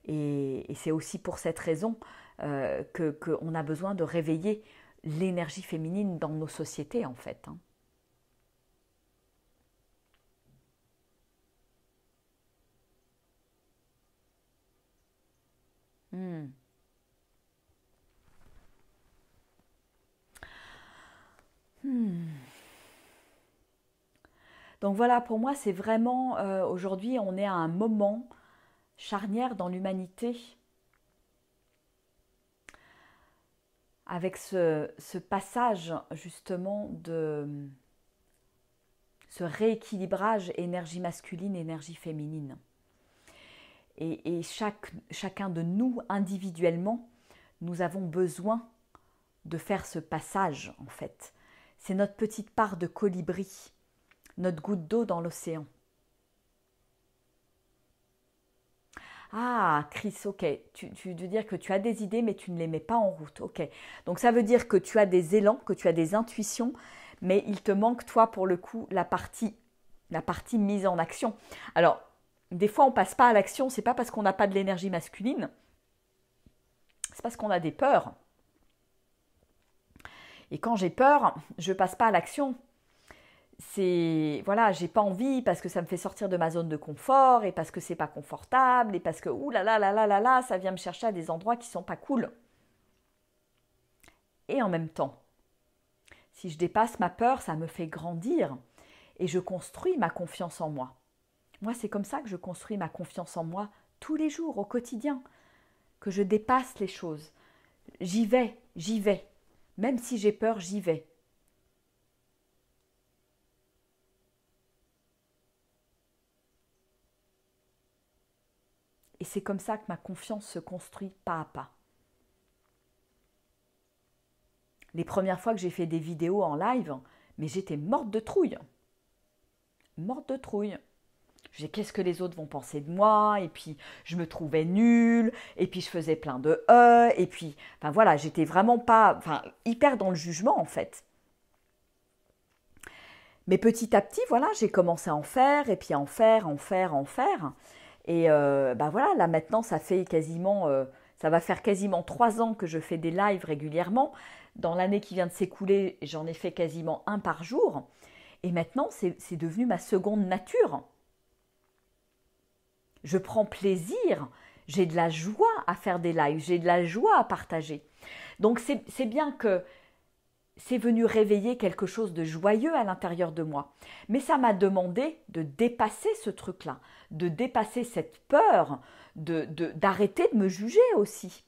Et c'est aussi pour cette raison qu'on a besoin de réveiller l'énergie féminine dans nos sociétés en fait. Hein. Donc voilà, pour moi, c'est vraiment, aujourd'hui, on est à un moment charnière dans l'humanité avec ce passage justement de ce rééquilibrage énergie masculine, énergie féminine. Et chacun de nous, individuellement, nous avons besoin de faire ce passage, en fait. C'est notre petite part de colibri, notre goutte d'eau dans l'océan. Ah, Chris, ok. Tu veux dire que tu as des idées, mais tu ne les mets pas en route. Ok. Donc ça veut dire que tu as des élans, que tu as des intuitions, mais il te manque, toi, pour le coup, la partie mise en action. Alors, des fois, on ne passe pas à l'action, c'est pas parce qu'on n'a pas de l'énergie masculine, c'est parce qu'on a des peurs. Et quand j'ai peur, je ne passe pas à l'action. voilà, j'ai pas envie parce que ça me fait sortir de ma zone de confort et parce que c'est pas confortable et parce que ouh là là là là là là, ça vient me chercher à des endroits qui sont pas cool. Et en même temps, si je dépasse ma peur, ça me fait grandir et je construis ma confiance en moi. Moi, c'est comme ça que je construis ma confiance en moi tous les jours, au quotidien, que je dépasse les choses. J'y vais, j'y vais. Même si j'ai peur, j'y vais. Et c'est comme ça que ma confiance se construit pas à pas. Les premières fois que j'ai fait des vidéos en live, mais j'étais morte de trouille. Morte de trouille. Je disais, qu'est-ce que les autres vont penser de moi? Et puis, je me trouvais nulle. Et puis, je faisais plein de et puis, enfin voilà, j'étais vraiment pas, hyper dans le jugement en fait. Mais petit à petit, voilà, j'ai commencé à en faire, et puis à en faire. Et voilà, là maintenant, ça va faire quasiment 3 ans que je fais des lives régulièrement. Dans l'année qui vient de s'écouler, j'en ai fait quasiment un par jour. Et maintenant, c'est devenu ma seconde nature. Je prends plaisir, j'ai de la joie à faire des lives, j'ai de la joie à partager. Donc c'est bien que c'est venu réveiller quelque chose de joyeux à l'intérieur de moi. Mais ça m'a demandé de dépasser ce truc-là, de dépasser cette peur, d'arrêter de me juger aussi.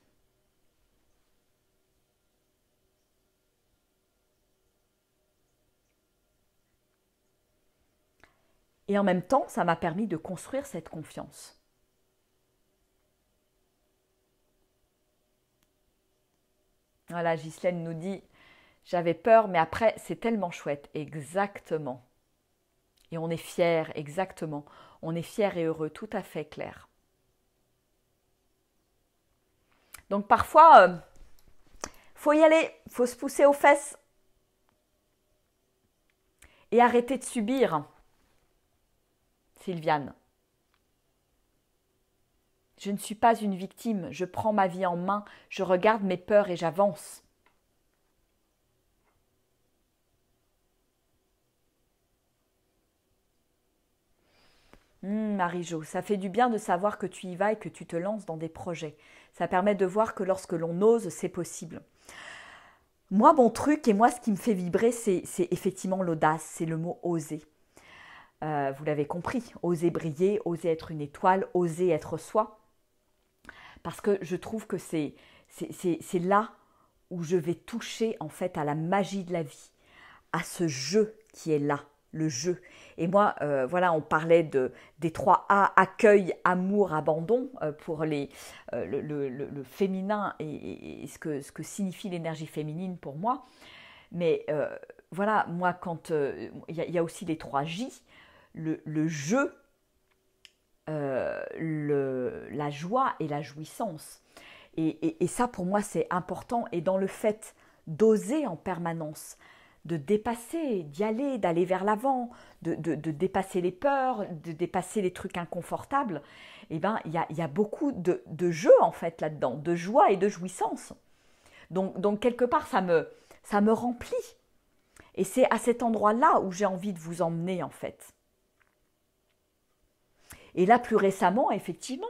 Et en même temps, ça m'a permis de construire cette confiance. Voilà, Ghislaine nous dit, j'avais peur, mais après, c'est tellement chouette. Exactement. Et on est fiers, exactement. On est fiers et heureux, tout à fait clair. Donc parfois, faut y aller, faut se pousser aux fesses et arrêter de subir. Sylviane. Je ne suis pas une victime, je prends ma vie en main, je regarde mes peurs et j'avance. Marie-Jo, ça fait du bien de savoir que tu y vas et que tu te lances dans des projets. Ça permet de voir que lorsque l'on ose, c'est possible. Moi, mon truc et moi, ce qui me fait vibrer, c'est effectivement l'audace, c'est le mot oser. Vous l'avez compris, oser briller, oser être une étoile, oser être soi. Parce que je trouve que c'est là où je vais toucher en fait à la magie de la vie, à ce jeu qui est là, le jeu. Et moi, voilà, on parlait des 3 A, accueil, amour, abandon, pour le féminin et ce que signifie l'énergie féminine pour moi. Mais voilà, moi, quand il y a aussi les 3 J, le jeu, la joie et la jouissance. Et ça, pour moi, c'est important. Et dans le fait d'oser en permanence, de dépasser, d'y aller, d'aller vers l'avant, de dépasser les peurs, de dépasser les trucs inconfortables, eh ben, il y a beaucoup de jeu, en fait, là-dedans, de joie et de jouissance. Donc quelque part, ça me remplit. Et c'est à cet endroit-là où j'ai envie de vous emmener, en fait. Et là, plus récemment, effectivement,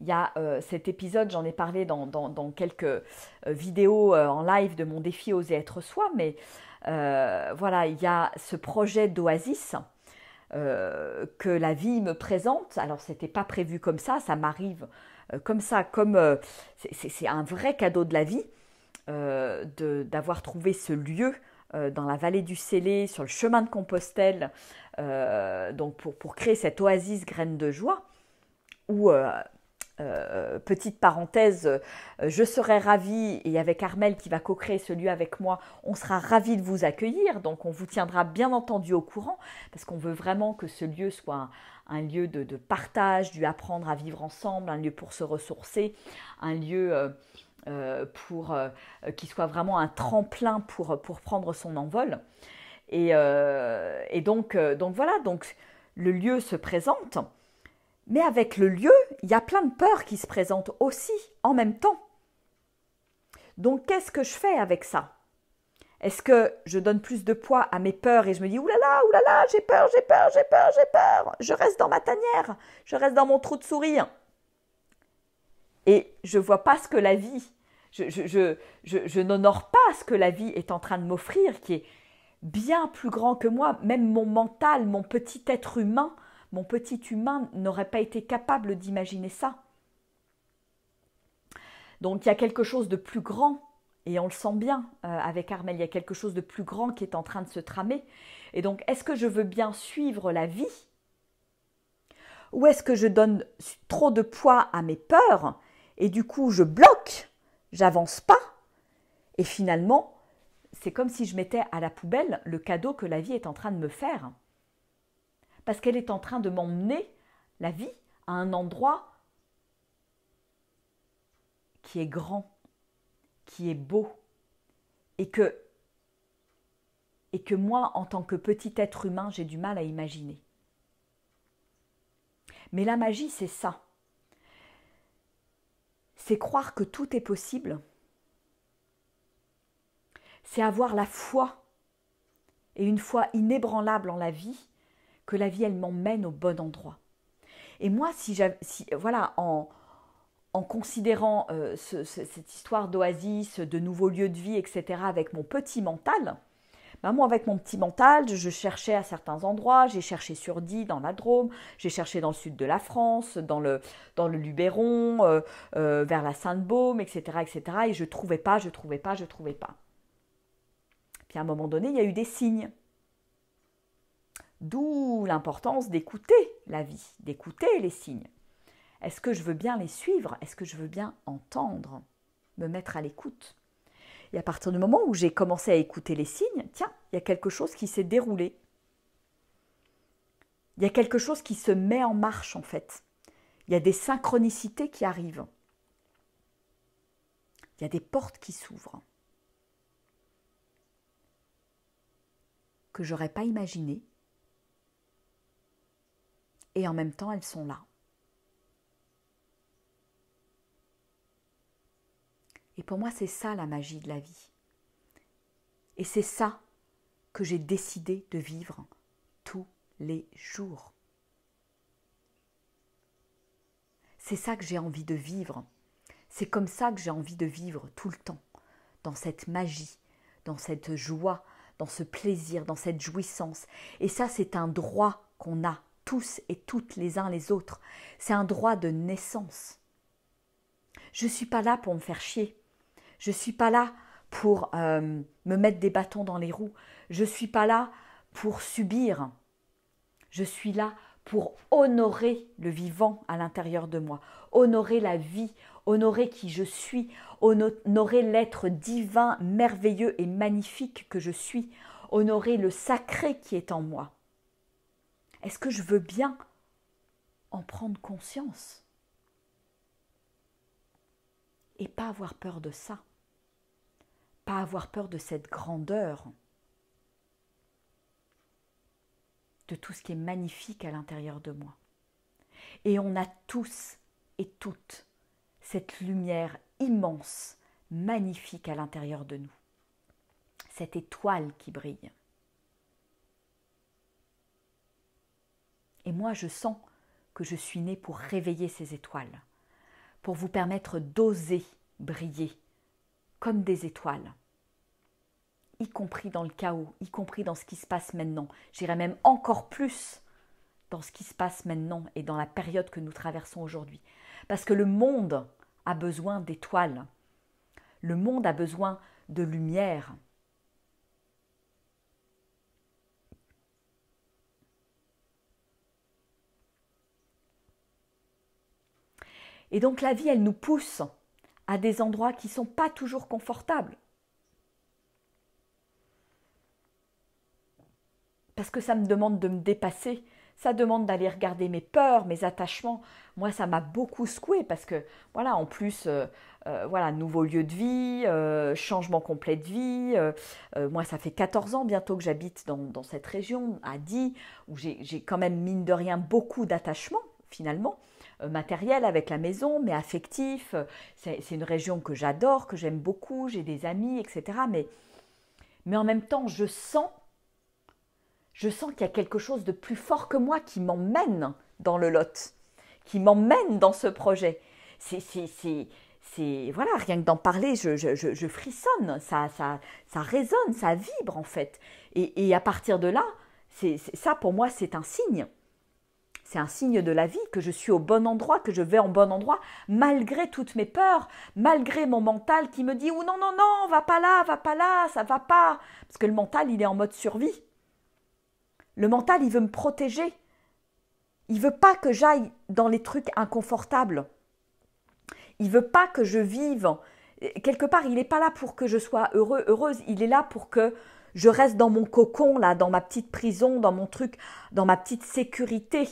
il y a cet épisode, j'en ai parlé dans quelques vidéos en live de mon défi Oser être soi, mais voilà, il y a ce projet d'Oasis que la vie me présente. Alors, ce n'était pas prévu comme ça m'arrive comme ça, c'est un vrai cadeau de la vie d'avoir trouvé ce lieu dans la vallée du Célé, sur le chemin de Compostelle, donc pour créer cette oasis graine de joie, où, petite parenthèse, je serai ravie, et avec Armelle qui va co-créer ce lieu avec moi, on sera ravis de vous accueillir, donc on vous tiendra bien entendu au courant, parce qu'on veut vraiment que ce lieu soit un lieu de partage, du apprendre à vivre ensemble, un lieu pour se ressourcer, un lieu qui soit vraiment un tremplin pour prendre son envol. Et donc voilà, donc le lieu se présente, mais avec le lieu, il y a plein de peurs qui se présentent aussi en même temps. Donc qu'est-ce que je fais avec ça? Est-ce que je donne plus de poids à mes peurs et je me dis oulala, j'ai peur, je reste dans ma tanière, je reste dans mon trou de souris et je ne vois pas ce que la vie, je n'honore pas ce que la vie est en train de m'offrir, qui est bien plus grand que moi. Même mon mental, mon petit être humain, mon petit humain n'aurait pas été capable d'imaginer ça. Donc il y a quelque chose de plus grand, et on le sent bien avec Armelle, il y a quelque chose de plus grand qui est en train de se tramer. Et donc, est-ce que je veux bien suivre la vie? Ou est-ce que je donne trop de poids à mes peurs et du coup je bloque, j'avance pas, et finalement, c'est comme si je mettais à la poubelle le cadeau que la vie est en train de me faire. Parce qu'elle est en train de m'emmener, la vie, à un endroit qui est grand, qui est beau, et que moi, en tant que petit être humain, j'ai du mal à imaginer. Mais la magie, c'est ça. C'est croire que tout est possible. C'est avoir la foi, et une foi inébranlable en la vie, que la vie, elle m'emmène au bon endroit. Et moi, en considérant cette histoire d'oasis, de nouveaux lieux de vie, etc., avec mon petit mental, moi, avec mon petit mental, je cherchais à certains endroits, j'ai cherché sur Die, dans la Drôme, j'ai cherché dans le sud de la France, dans le Luberon, vers la Sainte-Baume, etc., et je ne trouvais pas. Puis à un moment donné, il y a eu des signes. D'où l'importance d'écouter la vie, d'écouter les signes. Est-ce que je veux bien les suivre? Est-ce que je veux bien entendre, me mettre à l'écoute? Et à partir du moment où j'ai commencé à écouter les signes, tiens, il y a quelque chose qui s'est déroulé. Il y a quelque chose qui se met en marche en fait. Il y a des synchronicités qui arrivent. Il y a des portes qui s'ouvrent. Que je n'aurais pas imaginées. Et en même temps, elles sont là. Et pour moi, c'est ça la magie de la vie. Et c'est ça que j'ai décidé de vivre tous les jours. C'est ça que j'ai envie de vivre. C'est comme ça que j'ai envie de vivre tout le temps. Dans cette magie, dans cette joie, dans ce plaisir, dans cette jouissance. Et ça, c'est un droit qu'on a tous et toutes les uns les autres. C'est un droit de naissance. Je ne suis pas là pour me faire chier. Je ne suis pas là pour me mettre des bâtons dans les roues. Je ne suis pas là pour subir. Je suis là pour honorer le vivant à l'intérieur de moi, honorer la vie, honorer qui je suis, honorer l'être divin, merveilleux et magnifique que je suis, honorer le sacré qui est en moi. Est-ce que je veux bien en prendre conscience ? Et pas avoir peur de ça, pas avoir peur de cette grandeur, de tout ce qui est magnifique à l'intérieur de moi. Et on a tous et toutes cette lumière immense, magnifique à l'intérieur de nous, cette étoile qui brille. Et moi, je sens que je suis née pour réveiller ces étoiles, pour vous permettre d'oser briller comme des étoiles, y compris dans le chaos, y compris dans ce qui se passe maintenant. J'irais même encore plus dans ce qui se passe maintenant et dans la période que nous traversons aujourd'hui. Parce que le monde a besoin d'étoiles, le monde a besoin de lumière. Et donc la vie, elle nous pousse à des endroits qui ne sont pas toujours confortables. Parce que ça me demande de me dépasser, ça demande d'aller regarder mes peurs, mes attachements. Moi, ça m'a beaucoup secouée parce que, voilà, en plus, nouveau lieu de vie, changement complet de vie. Moi, ça fait 14 ans bientôt que j'habite dans cette région, à Die, où j'ai quand même, mine de rien, beaucoup d'attachements, finalement. Matériel avec la maison, mais affectif. C'est une région que j'adore, que j'aime beaucoup, j'ai des amis, etc. mais en même temps, je sens qu'il y a quelque chose de plus fort que moi qui m'emmène dans le lot, qui m'emmène dans ce projet. Voilà, rien que d'en parler, je frissonne, ça résonne, ça vibre en fait. Et à partir de là, ça pour moi, c'est un signe. C'est un signe de la vie, que je suis au bon endroit, que je vais en bon endroit, malgré toutes mes peurs, malgré mon mental qui me dit « Oh non, non, non, va pas là, ça va pas ». Parce que le mental, il est en mode survie. Le mental, il veut me protéger. Il veut pas que j'aille dans les trucs inconfortables. Il veut pas que je vive. Quelque part, il n'est pas là pour que je sois heureux, heureuse. Il est là pour que je reste dans mon cocon, là, dans ma petite prison, dans mon truc, dans ma petite sécurité.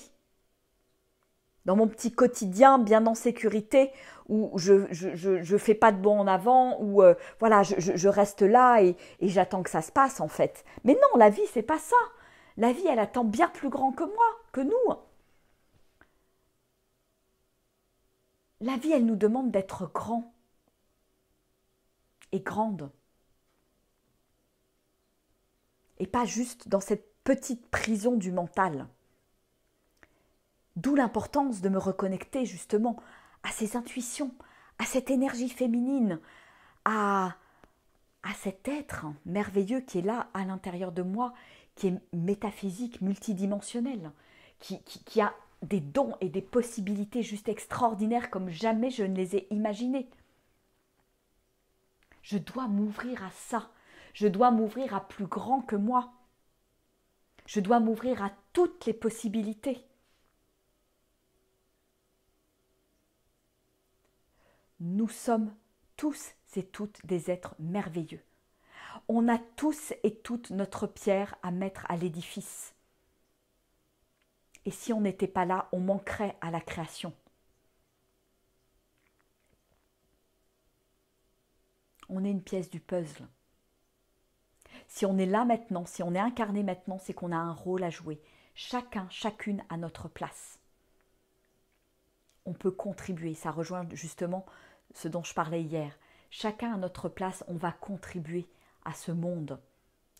Dans mon petit quotidien bien en sécurité, où je fais pas de bond en avant, où voilà, je reste là et j'attends que ça se passe en fait. Mais non, la vie, c'est pas ça. La vie, elle attend bien plus grand que moi, que nous. La vie, elle nous demande d'être grand et grande. Et pas juste dans cette petite prison du mental. D'où l'importance de me reconnecter justement à ces intuitions, à cette énergie féminine, à cet être merveilleux qui est là à l'intérieur de moi, qui est métaphysique, multidimensionnel, qui a des dons et des possibilités juste extraordinaires comme jamais je ne les ai imaginés. Je dois m'ouvrir à ça. Je dois m'ouvrir à plus grand que moi. Je dois m'ouvrir à toutes les possibilités. Nous sommes tous et toutes des êtres merveilleux. On a tous et toutes notre pierre à mettre à l'édifice. Et si on n'était pas là, on manquerait à la création. On est une pièce du puzzle. Si on est là maintenant, si on est incarné maintenant, c'est qu'on a un rôle à jouer. Chacun, chacune à notre place. On peut contribuer, ça rejoint justement ce dont je parlais hier. Chacun à notre place, on va contribuer à ce monde,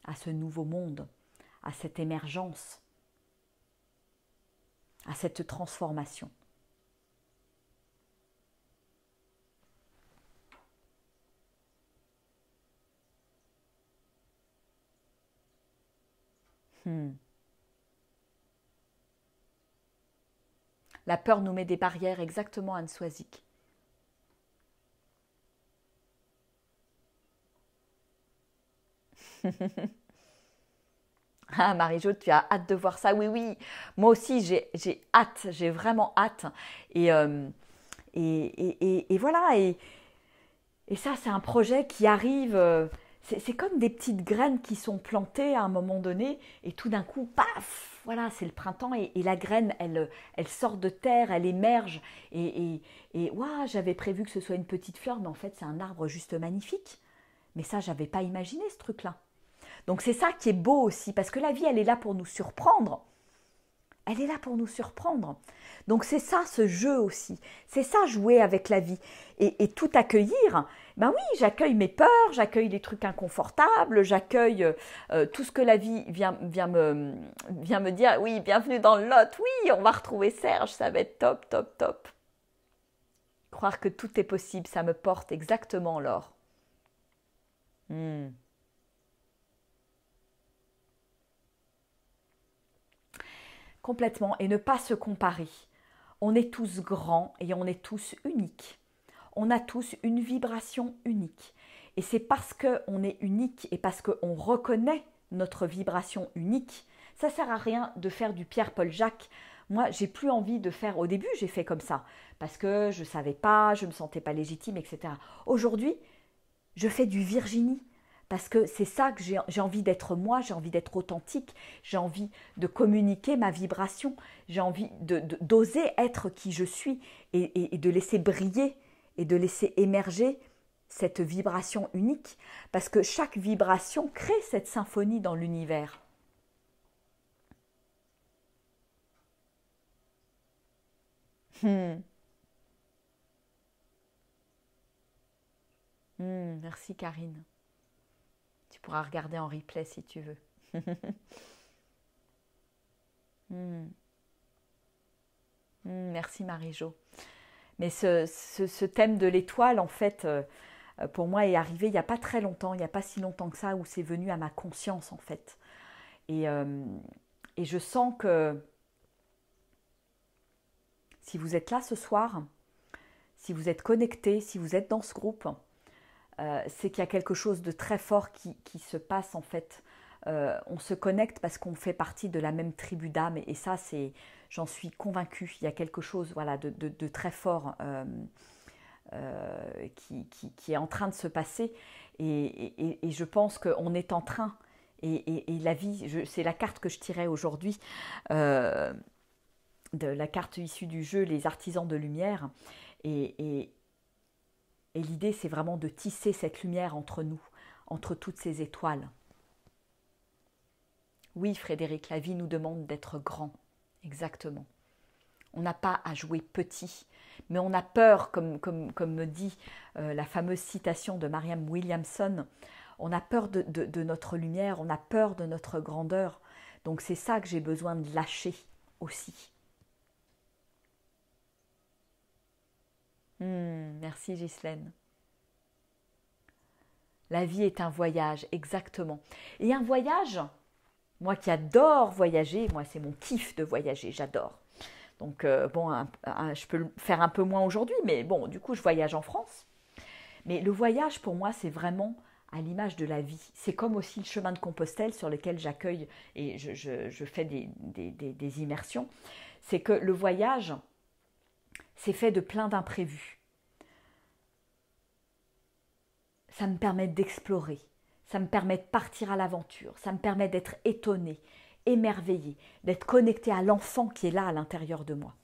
à ce nouveau monde, à cette émergence, à cette transformation. La peur nous met des barrières, exactement, Anne Soisic. Ah, Marie-Jo, tu as hâte de voir ça. Oui, oui, moi aussi, j'ai hâte, j'ai vraiment hâte. Et voilà, et ça, c'est un projet qui arrive. C'est comme des petites graines qui sont plantées à un moment donné, et tout d'un coup, paf, voilà, c'est le printemps, et la graine, elle sort de terre, elle émerge, et ouah, j'avais prévu que ce soit une petite fleur, mais en fait, c'est un arbre juste magnifique. Mais ça, j'avais pas imaginé ce truc-là. Donc c'est ça qui est beau aussi, parce que la vie, elle est là pour nous surprendre. Elle est là pour nous surprendre. Donc c'est ça ce jeu aussi. C'est ça jouer avec la vie. Et tout accueillir. Ben oui, j'accueille mes peurs, j'accueille les trucs inconfortables, j'accueille tout ce que la vie vient me dire. Oui, bienvenue dans le lot. Oui, on va retrouver Serge, ça va être top, top, top. Croire que tout est possible, ça me porte exactement, Laure. Complètement, et ne pas se comparer. On est tous grands et on est tous uniques. On a tous une vibration unique. Et c'est parce qu'on est unique et parce qu'on reconnaît notre vibration unique, ça ne sert à rien de faire du Pierre-Paul Jacques. Moi, j'ai plus envie de faire, au début j'ai fait comme ça, parce que je ne savais pas, je ne me sentais pas légitime, etc. Aujourd'hui, je fais du Virginie, parce que c'est ça que j'ai envie d'être moi, j'ai envie d'être authentique, j'ai envie de communiquer ma vibration, j'ai envie d'oser être qui je suis et de laisser briller et de laisser émerger cette vibration unique, parce que chaque vibration crée cette symphonie dans l'univers. Merci Karine. Tu pourras regarder en replay si tu veux. Merci Marie-Jo. Mais ce thème de l'étoile, en fait, pour moi, est arrivé il n'y a pas très longtemps, il n'y a pas si longtemps que ça, où c'est venu à ma conscience, en fait. Et je sens que si vous êtes là ce soir, si vous êtes connectés, si vous êtes dans ce groupe, c'est qu'il y a quelque chose de très fort qui se passe, en fait. On se connecte parce qu'on fait partie de la même tribu d'âmes, et ça, j'en suis convaincue. Il y a quelque chose, voilà, de très fort qui est en train de se passer, et je pense qu'on est en train, et la vie, c'est la carte que je tirais aujourd'hui, de la carte issue du jeu Les Artisans de Lumière, et l'idée, c'est vraiment de tisser cette lumière entre nous, entre toutes ces étoiles. Oui, Frédéric, la vie nous demande d'être grand, exactement. On n'a pas à jouer petit, mais on a peur, comme me dit la fameuse citation de Marianne Williamson, on a peur de notre lumière, on a peur de notre grandeur. Donc c'est ça que j'ai besoin de lâcher aussi. Merci Ghislaine. La vie est un voyage, exactement. Et un voyage, moi qui adore voyager, moi c'est mon kiff de voyager, j'adore. Donc bon, je peux le faire un peu moins aujourd'hui, mais bon, du coup je voyage en France. Mais le voyage pour moi c'est vraiment à l'image de la vie. C'est comme aussi le chemin de Compostelle sur lequel j'accueille et je fais des immersions. C'est que le voyage, c'est fait de plein d'imprévus. Ça me permet d'explorer, ça me permet de partir à l'aventure, ça me permet d'être étonnée, émerveillée, d'être connectée à l'enfant qui est là à l'intérieur de moi.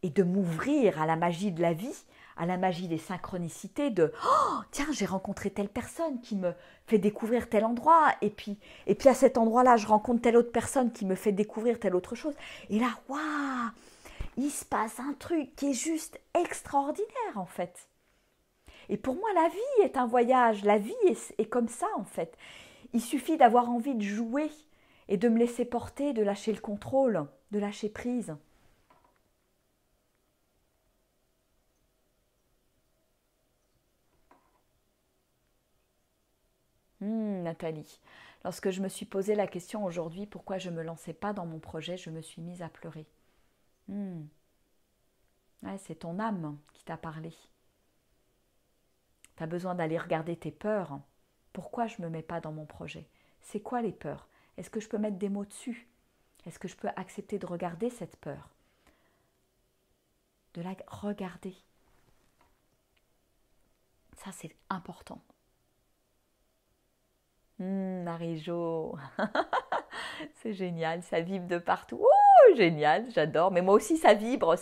Et de m'ouvrir à la magie de la vie, à la magie des synchronicités, de « Oh, tiens, j'ai rencontré telle personne qui me fait découvrir tel endroit, et puis à cet endroit-là, je rencontre telle autre personne qui me fait découvrir telle autre chose. » Et là, waouh, il se passe un truc qui est juste extraordinaire, en fait. Et pour moi, la vie est un voyage, la vie est comme ça, en fait. Il suffit d'avoir envie de jouer et de me laisser porter, de lâcher le contrôle, de lâcher prise. Nathalie, lorsque je me suis posé la question aujourd'hui pourquoi je ne me lançais pas dans mon projet, je me suis mise à pleurer. Ouais, c'est ton âme qui t'a parlé. Tu as besoin d'aller regarder tes peurs. Pourquoi je ne me mets pas dans mon projet? C'est quoi les peurs? Est-ce que je peux mettre des mots dessus? Est-ce que je peux accepter de regarder cette peur? De la regarder. Ça, c'est important. Marie-Jo, c'est génial, ça vibre de partout. Oh, génial, j'adore. Mais moi aussi, ça vibre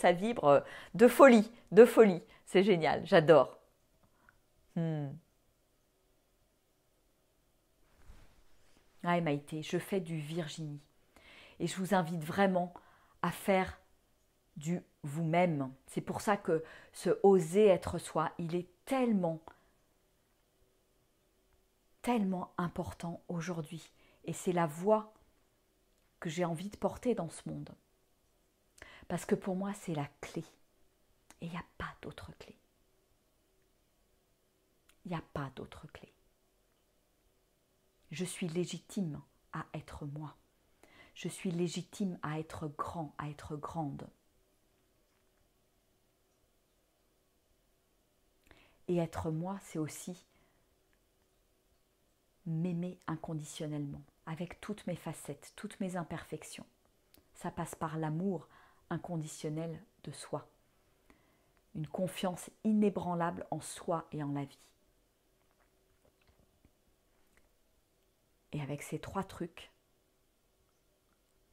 de folie, C'est génial, j'adore. Ah, Maïté, je fais du Virginie. Et je vous invite vraiment à faire du vous-même. C'est pour ça que ce oser être soi, il est tellement important aujourd'hui. Et c'est la voix que j'ai envie de porter dans ce monde. Parce que pour moi, c'est la clé. Et il n'y a pas d'autre clé. Il n'y a pas d'autre clé. Je suis légitime à être moi. Je suis légitime à être grand, à être grande. Et être moi, c'est aussi m'aimer inconditionnellement, avec toutes mes facettes, toutes mes imperfections. Ça passe par l'amour inconditionnel de soi. Une confiance inébranlable en soi et en la vie. Et avec ces 3 trucs,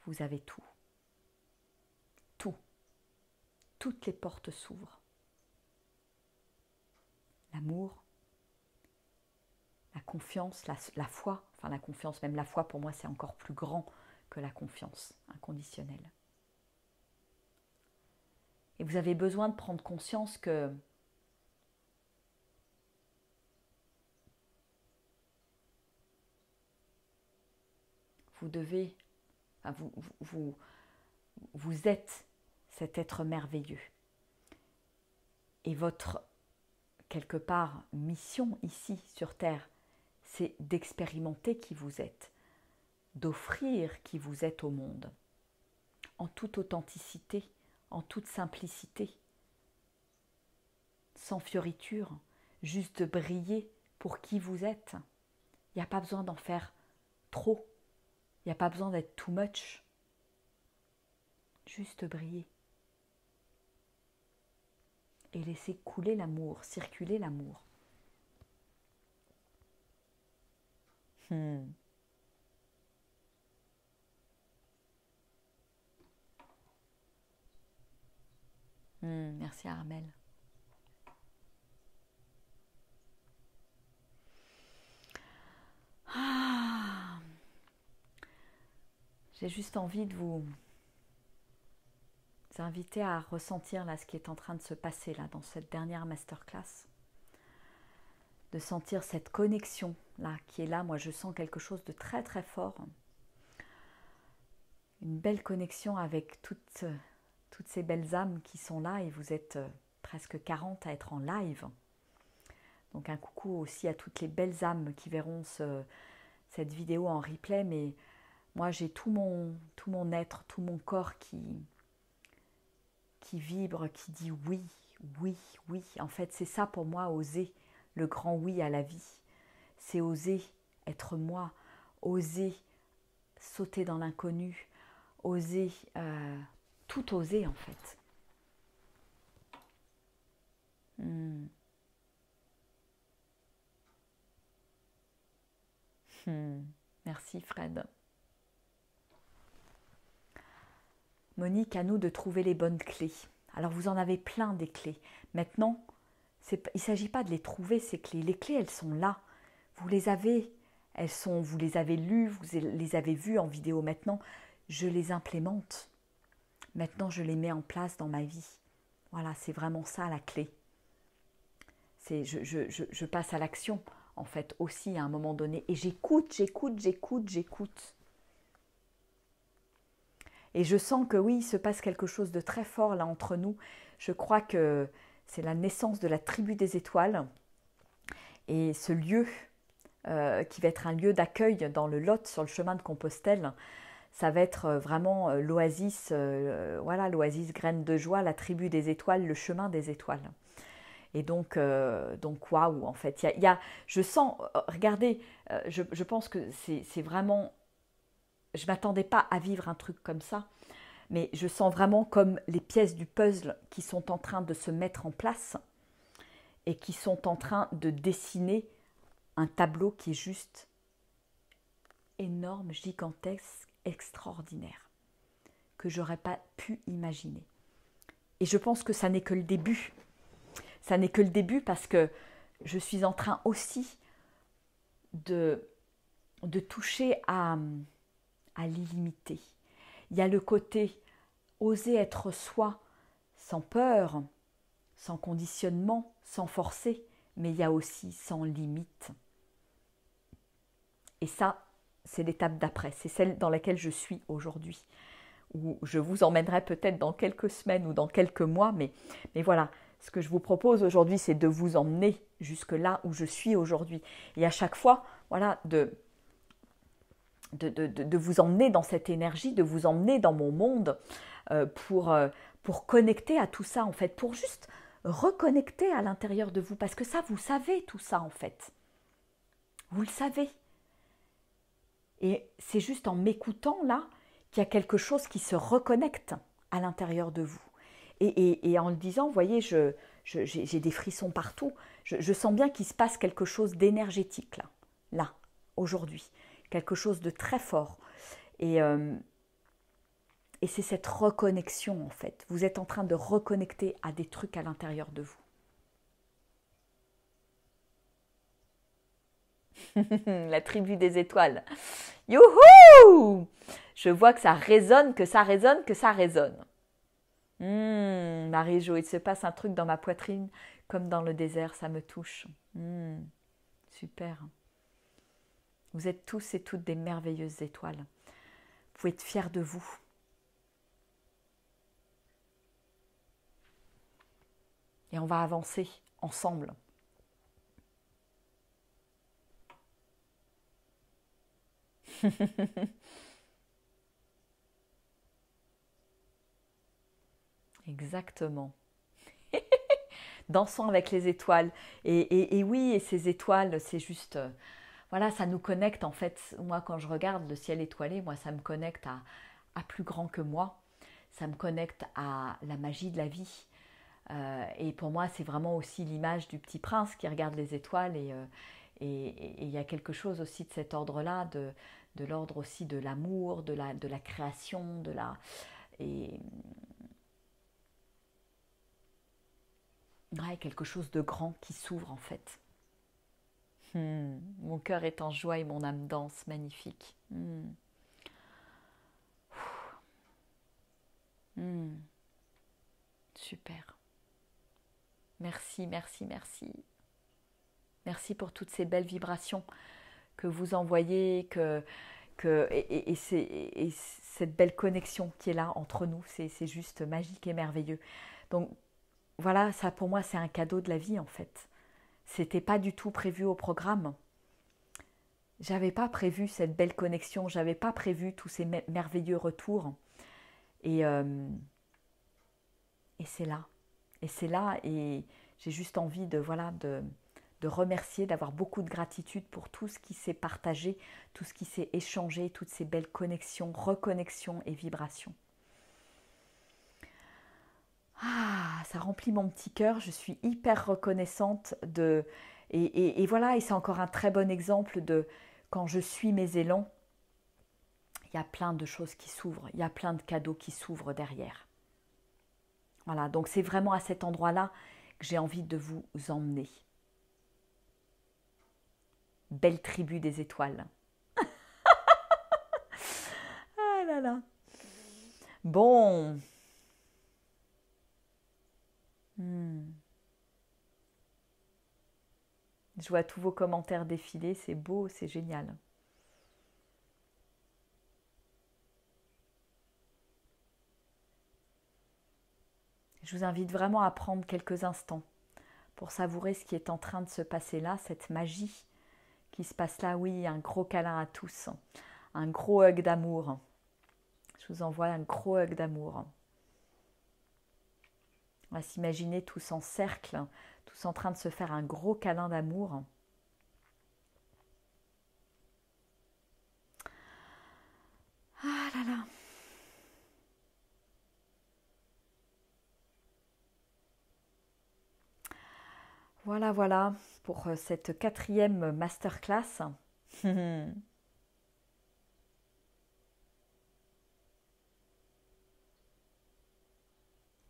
vous avez tout. Tout. Toutes les portes s'ouvrent. L'amour, la confiance, la foi. Enfin, la confiance, même la foi, pour moi, c'est encore plus grand que la confiance inconditionnelle. Et vous avez besoin de prendre conscience que vous devez, enfin, vous êtes cet être merveilleux. Et votre, quelque part, mission ici sur Terre, c'est d'expérimenter qui vous êtes, d'offrir qui vous êtes au monde, en toute authenticité, en toute simplicité, sans fioriture, juste de briller pour qui vous êtes. Il n'y a pas besoin d'en faire trop, il n'y a pas besoin d'être too much, juste briller. Et laisser couler l'amour, circuler l'amour. Merci Armel. J'ai juste envie de vous inviter à ressentir là ce qui est en train de se passer là dans cette dernière masterclass. De sentir cette connexion là qui est là. Moi je sens quelque chose de très très fort. Une belle connexion avec toutes ces belles âmes qui sont là et vous êtes presque 40 à être en live. Donc un coucou aussi à toutes les belles âmes qui verront cette vidéo en replay, mais moi j'ai tout mon être, tout mon corps qui vibre, qui dit oui, oui, oui. En fait c'est ça pour moi, oser le grand oui à la vie. C'est oser être moi, oser sauter dans l'inconnu, oser, tout oser en fait. Merci Fred. Monique, à nous de trouver les bonnes clés. Alors vous en avez plein des clés. Maintenant, il ne s'agit pas de les trouver ces clés. Les clés, elles sont là. Vous les avez. Vous les avez lues, vous les avez vues en vidéo. Maintenant, je les implémente. Maintenant, je les mets en place dans ma vie. Voilà, c'est vraiment ça la clé. Je passe à l'action, en fait, aussi à un moment donné. Et j'écoute. Et je sens que oui, il se passe quelque chose de très fort là entre nous. Je crois que c'est la naissance de la tribu des étoiles. Et ce lieu, qui va être un lieu d'accueil dans le Lot, sur le chemin de Compostelle, ça va être vraiment l'oasis, voilà, l'oasis graine de joie, la tribu des étoiles, le chemin des étoiles. Et donc waouh, en fait, je sens, regardez, je pense que c'est vraiment, je ne m'attendais pas à vivre un truc comme ça, mais je sens vraiment comme les pièces du puzzle qui sont en train de se mettre en place et qui sont en train de dessiner un tableau qui est juste énorme, gigantesque, extraordinaire, que j'aurais pas pu imaginer. Et je pense que ça n'est que le début. Ça n'est que le début parce que je suis en train aussi de toucher à l'illimité. Il y a le côté oser être soi sans peur, sans conditionnement, sans forcer, mais il y a aussi sans limite. Et ça, c'est l'étape d'après, c'est celle dans laquelle je suis aujourd'hui, où je vous emmènerai peut-être dans quelques semaines ou dans quelques mois, mais voilà, ce que je vous propose aujourd'hui, c'est de vous emmener jusque là où je suis aujourd'hui. Et à chaque fois, voilà, de vous emmener dans cette énergie, de vous emmener dans mon monde pour connecter à tout ça, en fait, pour juste reconnecter à l'intérieur de vous, parce que ça, vous savez tout ça, en fait. Vous le savez. Et c'est juste en m'écoutant, là, qu'il y a quelque chose qui se reconnecte à l'intérieur de vous. Et en le disant, vous voyez, j'ai des frissons partout. Je sens bien qu'il se passe quelque chose d'énergétique, là, aujourd'hui. Quelque chose de très fort. Et c'est cette reconnexion, en fait. Vous êtes en train de reconnecter à des trucs à l'intérieur de vous. La tribu des étoiles. Youhou! Je vois que ça résonne, que ça résonne, que ça résonne. Marie-Jo, il se passe un truc dans ma poitrine, comme dans le désert, ça me touche. Super. Vous êtes tous et toutes des merveilleuses étoiles. Vous pouvez être fiers de vous. Et on va avancer ensemble. Exactement. Dansons avec les étoiles. Et oui, et ces étoiles, c'est juste... voilà, ça nous connecte en fait. Moi, quand je regarde le ciel étoilé, moi, ça me connecte à plus grand que moi. Ça me connecte à la magie de la vie. Et pour moi, c'est vraiment aussi l'image du petit prince qui regarde les étoiles. Et il y a quelque chose aussi de cet ordre-là, de l'ordre aussi de l'amour, de la création, et ouais, quelque chose de grand qui s'ouvre en fait. Mon cœur est en joie et mon âme danse, magnifique. Super. Merci, merci, merci. Merci pour toutes ces belles vibrations que vous envoyez, et cette belle connexion qui est là entre nous. C'est juste magique et merveilleux. Donc voilà, ça pour moi c'est un cadeau de la vie en fait. C'était pas du tout prévu au programme. J'avais pas prévu cette belle connexion, j'avais pas prévu tous ces merveilleux retours. Et, et c'est là. Et c'est là, et j'ai juste envie de remercier, d'avoir beaucoup de gratitude pour tout ce qui s'est partagé, tout ce qui s'est échangé, toutes ces belles connexions, reconnexions et vibrations. Ah, ça remplit mon petit cœur, je suis hyper reconnaissante et voilà, et c'est encore un très bon exemple de quand je suis mes élans, il y a plein de choses qui s'ouvrent, il y a plein de cadeaux qui s'ouvrent derrière. Voilà, donc c'est vraiment à cet endroit-là que j'ai envie de vous emmener. Belle tribu des étoiles. Ah là là. Bon. Je vois tous vos commentaires défiler, c'est beau, c'est génial. Je vous invite vraiment à prendre quelques instants pour savourer ce qui est en train de se passer là, cette magie qui se passe là. Oui, un gros câlin à tous, un gros hug d'amour. Je vous envoie un gros hug d'amour. On va s'imaginer tous en cercle, tous en train de se faire un gros câlin d'amour. Ah là là. Voilà, voilà pour cette 4e masterclass.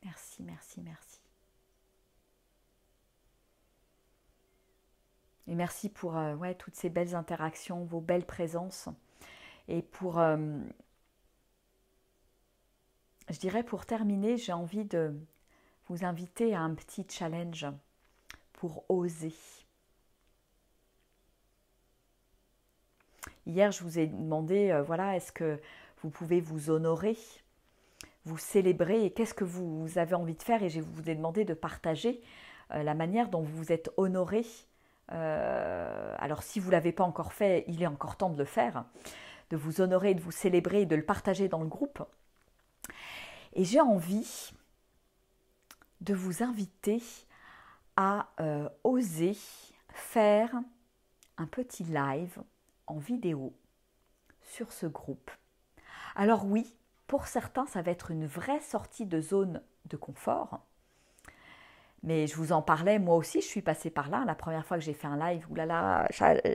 Merci, merci, merci. Et merci pour toutes ces belles interactions, vos belles présences. Et pour, je dirais pour terminer, j'ai envie de vous inviter à un petit challenge pour oser. Hier, je vous ai demandé, est-ce que vous pouvez vous honorer, vous célébrer, et qu'est-ce que vous avez envie de faire, et je vous ai demandé de partager la manière dont vous vous êtes honoré. Alors si vous ne l'avez pas encore fait, il est encore temps de le faire, de vous honorer, de vous célébrer et de le partager dans le groupe. Et j'ai envie de vous inviter à oser faire un petit live en vidéo sur ce groupe. Alors oui, pour certains, ça va être une vraie sortie de zone de confort. Mais je vous en parlais, moi aussi, je suis passée par là. La première fois que j'ai fait un live, oulala,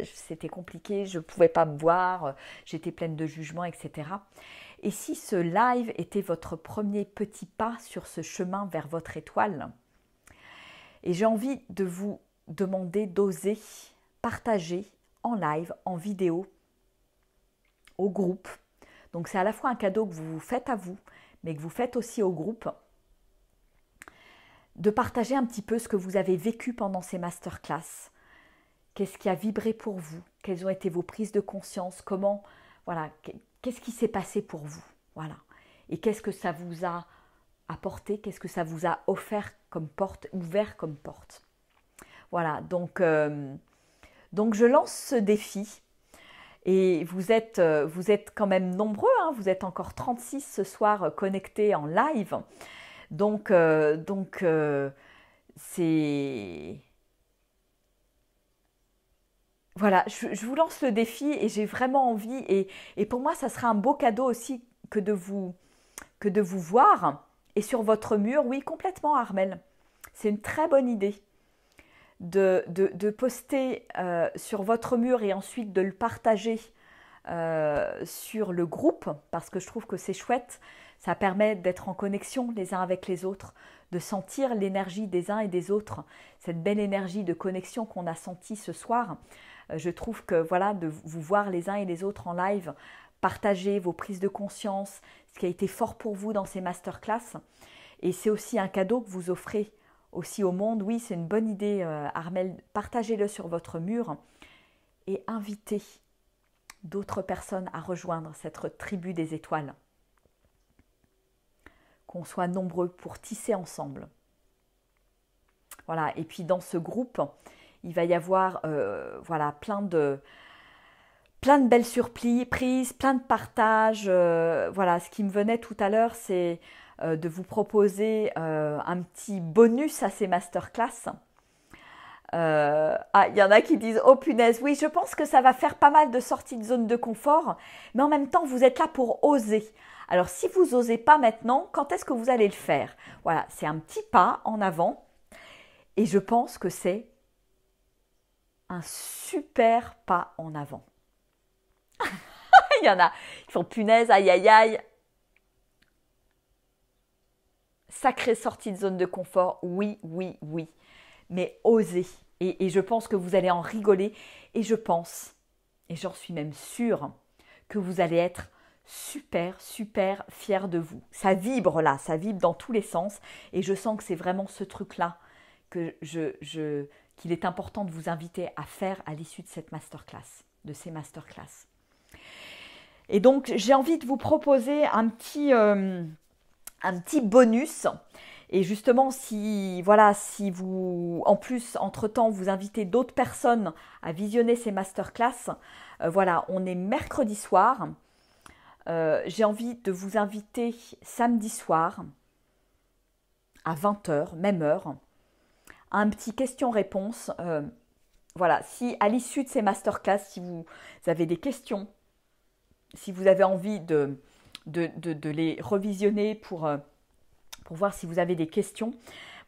c'était compliqué, je ne pouvais pas me voir, j'étais pleine de jugement, etc. Et si ce live était votre premier petit pas sur ce chemin vers votre étoile, et j'ai envie de vous demander d'oser partager en live, en vidéo, au groupe. Donc c'est à la fois un cadeau que vous faites à vous, mais que vous faites aussi au groupe, de partager un petit peu ce que vous avez vécu pendant ces masterclass. Qu'est-ce qui a vibré pour vous? quelles ont été vos prises de conscience, comment, voilà, qu'est-ce qui s'est passé pour vous, voilà. Et qu'est-ce que ça vous a apporté, qu'est-ce que ça vous a offert comme porte, ouvert comme porte. Voilà, donc je lance ce défi. Et vous êtes quand même nombreux, hein, vous êtes encore 36 ce soir connectés en live. Donc c'est... Voilà, je vous lance le défi et j'ai vraiment envie. Et pour moi, ça sera un beau cadeau aussi que de vous voir. Et sur votre mur, oui, complètement Armel. C'est une très bonne idée de poster sur votre mur et ensuite de le partager sur le groupe, parce que je trouve que c'est chouette. Ça permet d'être en connexion les uns avec les autres, de sentir l'énergie des uns et des autres, cette belle énergie de connexion qu'on a sentie ce soir. Je trouve que voilà, de vous voir les uns et les autres en live, partager vos prises de conscience, ce qui a été fort pour vous dans ces masterclass. Et c'est aussi un cadeau que vous offrez aussi au monde. Oui, c'est une bonne idée, Armel. Partagez-le sur votre mur et invitez d'autres personnes à rejoindre cette tribu des étoiles. Qu'on soit nombreux pour tisser ensemble. Voilà, et puis dans ce groupe, il va y avoir voilà, plein de belles surprises, plein de partages. Voilà, ce qui me venait tout à l'heure, c'est de vous proposer un petit bonus à ces masterclass. Il y en a qui disent « Oh punaise, oui, je pense que ça va faire pas mal de sorties de zone de confort, mais en même temps, vous êtes là pour oser. » Alors, si vous n'osez pas maintenant, quand est-ce que vous allez le faire? Voilà, c'est un petit pas en avant et je pense que c'est un super pas en avant. Il y en a qui font « Punaise, aïe, aïe, aïe. » Sacrée sortie de zone de confort, oui, oui, oui. Mais osez. Et je pense que vous allez en rigoler. Et je pense, et j'en suis même sûre, que vous allez être super, super fiers de vous. Ça vibre là, ça vibre dans tous les sens. Et je sens que c'est vraiment ce truc-là qu'il est important de vous inviter à faire à l'issue de cette masterclass, de ces masterclass. Et donc, j'ai envie de vous proposer un petit bonus. Et justement, si vous, en plus, entre-temps, vous invitez d'autres personnes à visionner ces masterclass, voilà, on est mercredi soir. J'ai envie de vous inviter samedi soir à 20h, même heure, à un petit question-réponse. Voilà, si à l'issue de ces masterclass, si vous avez des questions, si vous avez envie de les revisionner pour voir si vous avez des questions.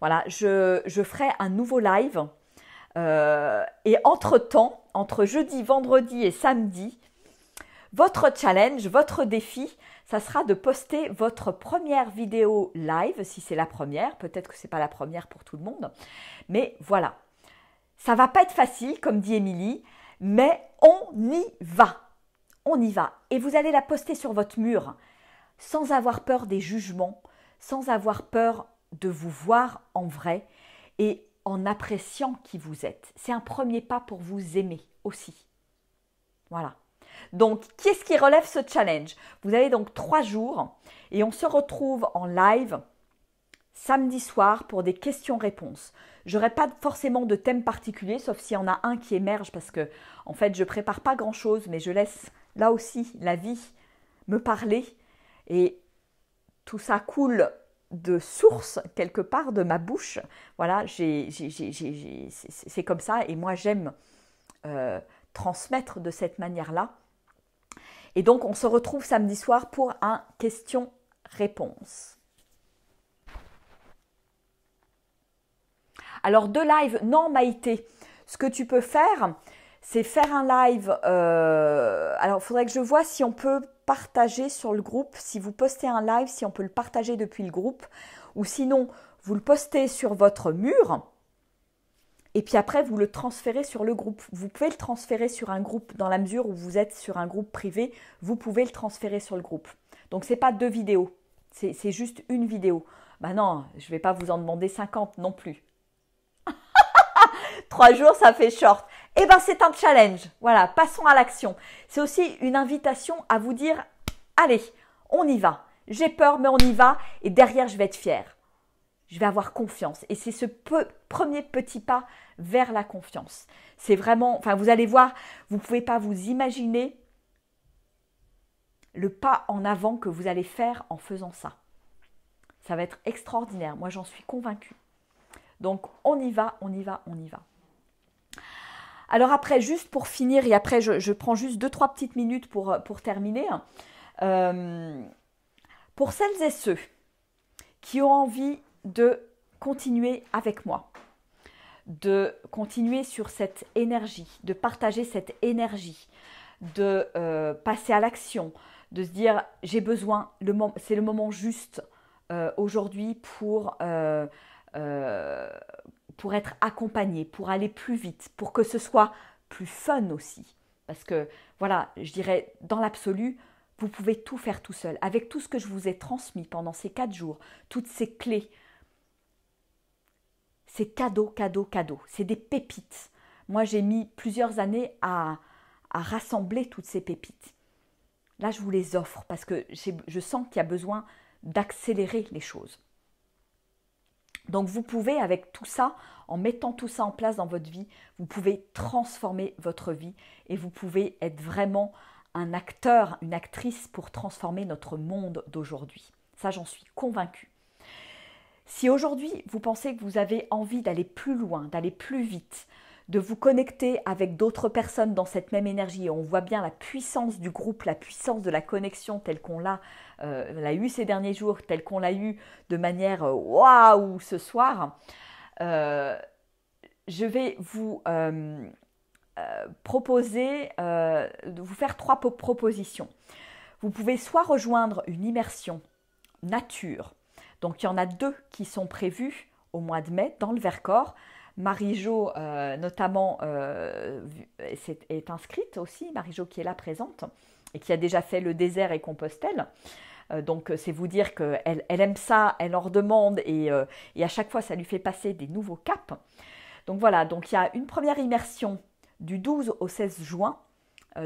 Voilà, je ferai un nouveau live. Et entre-temps, entre jeudi, vendredi et samedi, votre challenge, votre défi, ça sera de poster votre première vidéo live, si c'est la première. Peut-être que ce n'est pas la première pour tout le monde. Mais voilà, ça ne va pas être facile, comme dit Émilie, mais on y va. On y va. Et vous allez la poster sur votre mur, sans avoir peur des jugements, sans avoir peur de vous voir en vrai et en appréciant qui vous êtes. C'est un premier pas pour vous aimer aussi. Voilà. Donc, qui est-ce qui relève ce challenge? Vous avez donc 3 jours et on se retrouve en live samedi soir pour des questions-réponses. Je n'aurai pas forcément de thème particulier, sauf s'il y en a un qui émerge parce que, en fait, je ne prépare pas grand-chose, mais je laisse là aussi la vie me parler et tout ça coule de source quelque part de ma bouche. Voilà, c'est comme ça et moi j'aime transmettre de cette manière-là. Et donc on se retrouve samedi soir pour un question-réponse. Alors de live, non Maïté, ce que tu peux faire, c'est faire un live. Alors il faudrait que je vois si on peut partager sur le groupe, si vous postez un live, si on peut le partager depuis le groupe, ou sinon vous le postez sur votre mur et puis après vous le transférez sur le groupe. Vous pouvez le transférer sur un groupe dans la mesure où vous êtes sur un groupe privé, vous pouvez le transférer sur le groupe. Donc c'est pas 2 vidéos, c'est juste une vidéo. Ben non, je ne vais pas vous en demander 50 non plus. 3 jours ça fait short. Eh bien, c'est un challenge. Voilà, passons à l'action. C'est aussi une invitation à vous dire, allez, on y va. J'ai peur, mais on y va. Et derrière, je vais être fière. Je vais avoir confiance. Et c'est ce premier petit pas vers la confiance. C'est vraiment, enfin, vous allez voir, vous ne pouvez pas vous imaginer le pas en avant que vous allez faire en faisant ça. Ça va être extraordinaire. Moi, j'en suis convaincue. Donc, on y va, on y va, on y va. Alors après, juste pour finir, et après, je prends juste 2-3 petites minutes pour terminer. Pour celles et ceux qui ont envie de continuer avec moi, de continuer sur cette énergie, de partager cette énergie, de passer à l'action, de se dire j'ai besoin, c'est le moment juste aujourd'hui pour être accompagné, pour aller plus vite, pour que ce soit plus fun aussi. Parce que voilà, je dirais dans l'absolu, vous pouvez tout faire tout seul. Avec tout ce que je vous ai transmis pendant ces 4 jours, toutes ces clés, c'est cadeau, cadeau, cadeau. C'est des pépites. Moi, j'ai mis plusieurs années à rassembler toutes ces pépites. Là, je vous les offre parce que je sens qu'il y a besoin d'accélérer les choses. Donc, vous pouvez, avec tout ça, en mettant tout ça en place dans votre vie, vous pouvez transformer votre vie et vous pouvez être vraiment un acteur, une actrice pour transformer notre monde d'aujourd'hui. Ça, j'en suis convaincue. Si aujourd'hui, vous pensez que vous avez envie d'aller plus loin, d'aller plus vite, de vous connecter avec d'autres personnes dans cette même énergie, et on voit bien la puissance du groupe, la puissance de la connexion telle qu'on l'a eu ces derniers jours, telle qu'on l'a eu de manière waouh ce soir, je vais vous proposer, de vous faire 3 propositions. Vous pouvez soit rejoindre une immersion nature. Donc, il y en a 2 qui sont prévues au mois de mai dans le Vercors. Marie-Jo, notamment, est inscrite aussi. Marie-Jo qui est là présente et qui a déjà fait le désert et Compostelle. Donc, c'est vous dire qu'elle aime ça, elle en redemande et à chaque fois, ça lui fait passer des nouveaux caps. Donc, voilà. Donc, il y a une première immersion du 12 au 16 juin,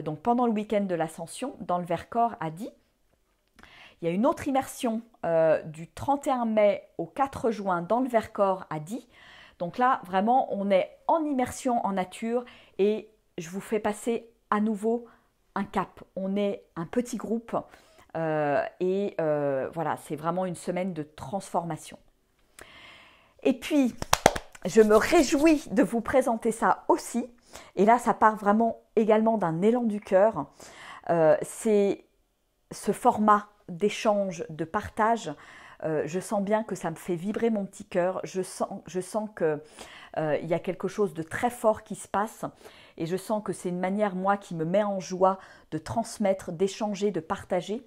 donc pendant le week-end de l'Ascension, dans le Vercors à Die. Il y a une autre immersion du 31 mai au 4 juin dans le Vercors à Die. Donc là, vraiment, on est en immersion en nature et je vous fais passer à nouveau un cap. On est un petit groupe et voilà, c'est vraiment une semaine de transformation. Et puis, je me réjouis de vous présenter ça aussi. Et là, ça part vraiment également d'un élan du cœur. C'est ce format d'échange, de partage, je sens bien que ça me fait vibrer mon petit cœur, je sens que il y a quelque chose de très fort qui se passe et je sens que c'est une manière, moi, qui me met en joie de transmettre, d'échanger, de partager.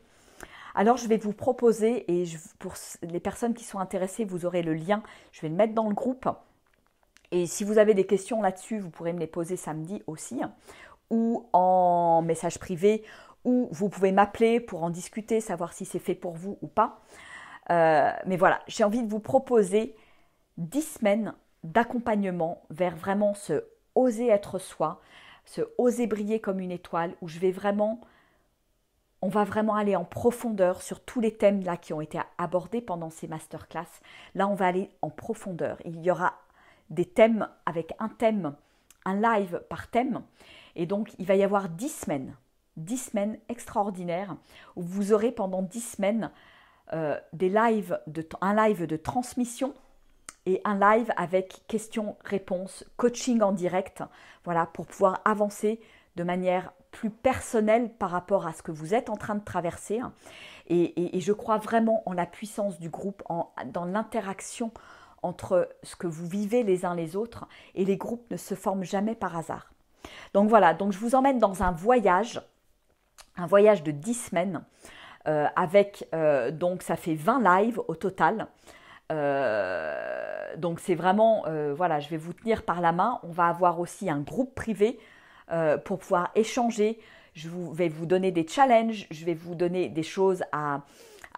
Alors, je vais vous proposer, et pour les personnes qui sont intéressées, vous aurez le lien, je vais le mettre dans le groupe. Et si vous avez des questions là-dessus, vous pourrez me les poser samedi aussi, ou en message privé, ou vous pouvez m'appeler pour en discuter, savoir si c'est fait pour vous ou pas. Mais voilà, j'ai envie de vous proposer 10 semaines d'accompagnement vers vraiment ce oser être soi, ce oser briller comme une étoile, où on va vraiment aller en profondeur sur tous les thèmes là qui ont été abordés pendant ces masterclass. Là, on va aller en profondeur. Il y aura des thèmes avec un thème, un live par thème. Et donc, il va y avoir 10 semaines. 10 semaines extraordinaires où vous aurez pendant 10 semaines un live de transmission et un live avec questions-réponses, coaching en direct, voilà, pour pouvoir avancer de manière plus personnelle par rapport à ce que vous êtes en train de traverser. Et je crois vraiment en la puissance du groupe, dans l'interaction entre ce que vous vivez les uns les autres, et les groupes ne se forment jamais par hasard. Donc voilà, donc je vous emmène dans un voyage de 10 semaines avec, donc ça fait 20 lives au total. Donc c'est vraiment, voilà, je vais vous tenir par la main. On va avoir aussi un groupe privé pour pouvoir échanger. Je vais vous donner des challenges, je vais vous donner des choses à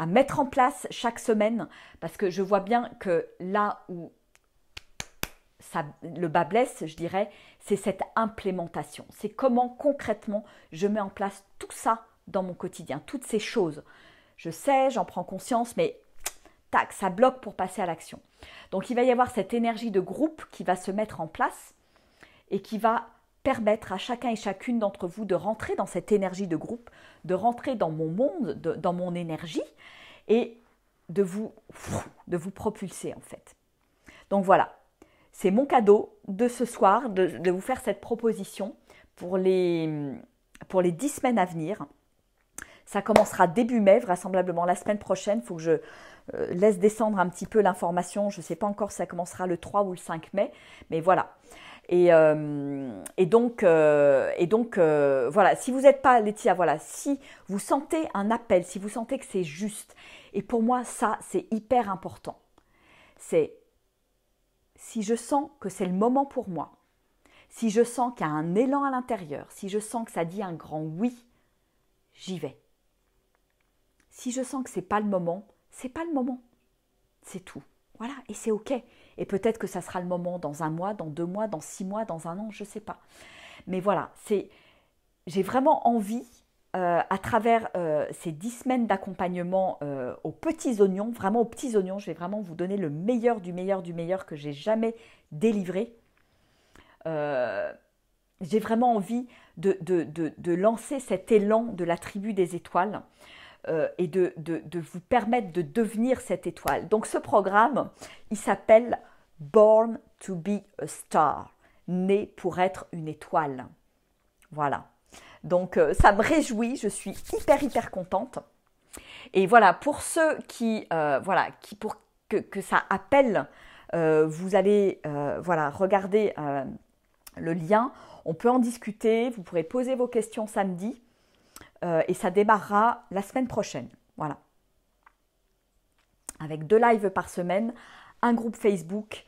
mettre en place chaque semaine, parce que je vois bien que là où le bas blesse, je dirais, c'est cette implémentation. C'est comment concrètement je mets en place tout ça dans mon quotidien, toutes ces choses. Je sais, j'en prends conscience, mais tac, ça bloque pour passer à l'action. Donc il va y avoir cette énergie de groupe qui va se mettre en place et qui va permettre à chacun et chacune d'entre vous de rentrer dans cette énergie de groupe, de rentrer dans mon monde, dans mon énergie et de vous propulser en fait. Donc voilà, c'est mon cadeau de ce soir, de vous faire cette proposition pour les 10 semaines à venir. Ça commencera début mai, vraisemblablement la semaine prochaine. Il faut que je laisse descendre un petit peu l'information. Je ne sais pas encore si ça commencera le 3 ou le 5 mai, mais voilà. Et donc, voilà, si vous n'êtes pas, Laetitia, voilà, si vous sentez un appel, si vous sentez que c'est juste, et pour moi, ça, c'est hyper important. C'est si je sens que c'est le moment pour moi, si je sens qu'il y a un élan à l'intérieur, si je sens que ça dit un grand oui, j'y vais. Si je sens que c'est pas le moment, c'est pas le moment. C'est tout. Voilà, et c'est OK. Et peut-être que ça sera le moment dans 1 mois, dans 2 mois, dans 6 mois, dans 1 an, je ne sais pas. Mais voilà, j'ai vraiment envie, à travers ces 10 semaines d'accompagnement aux petits oignons, vraiment aux petits oignons, je vais vraiment vous donner le meilleur du meilleur du meilleur que j'ai jamais délivré. J'ai vraiment envie de lancer cet élan de la tribu des étoiles et de vous permettre de devenir cette étoile. Donc ce programme, il s'appelle Born to be a Star, né pour être une étoile. Voilà. Donc ça me réjouit, je suis hyper contente. Et voilà, pour ceux pour que ça appelle, vous allez regarder le lien. On peut en discuter, vous pourrez poser vos questions samedi et ça démarrera la semaine prochaine. Voilà. Avec 2 lives par semaine, un groupe Facebook,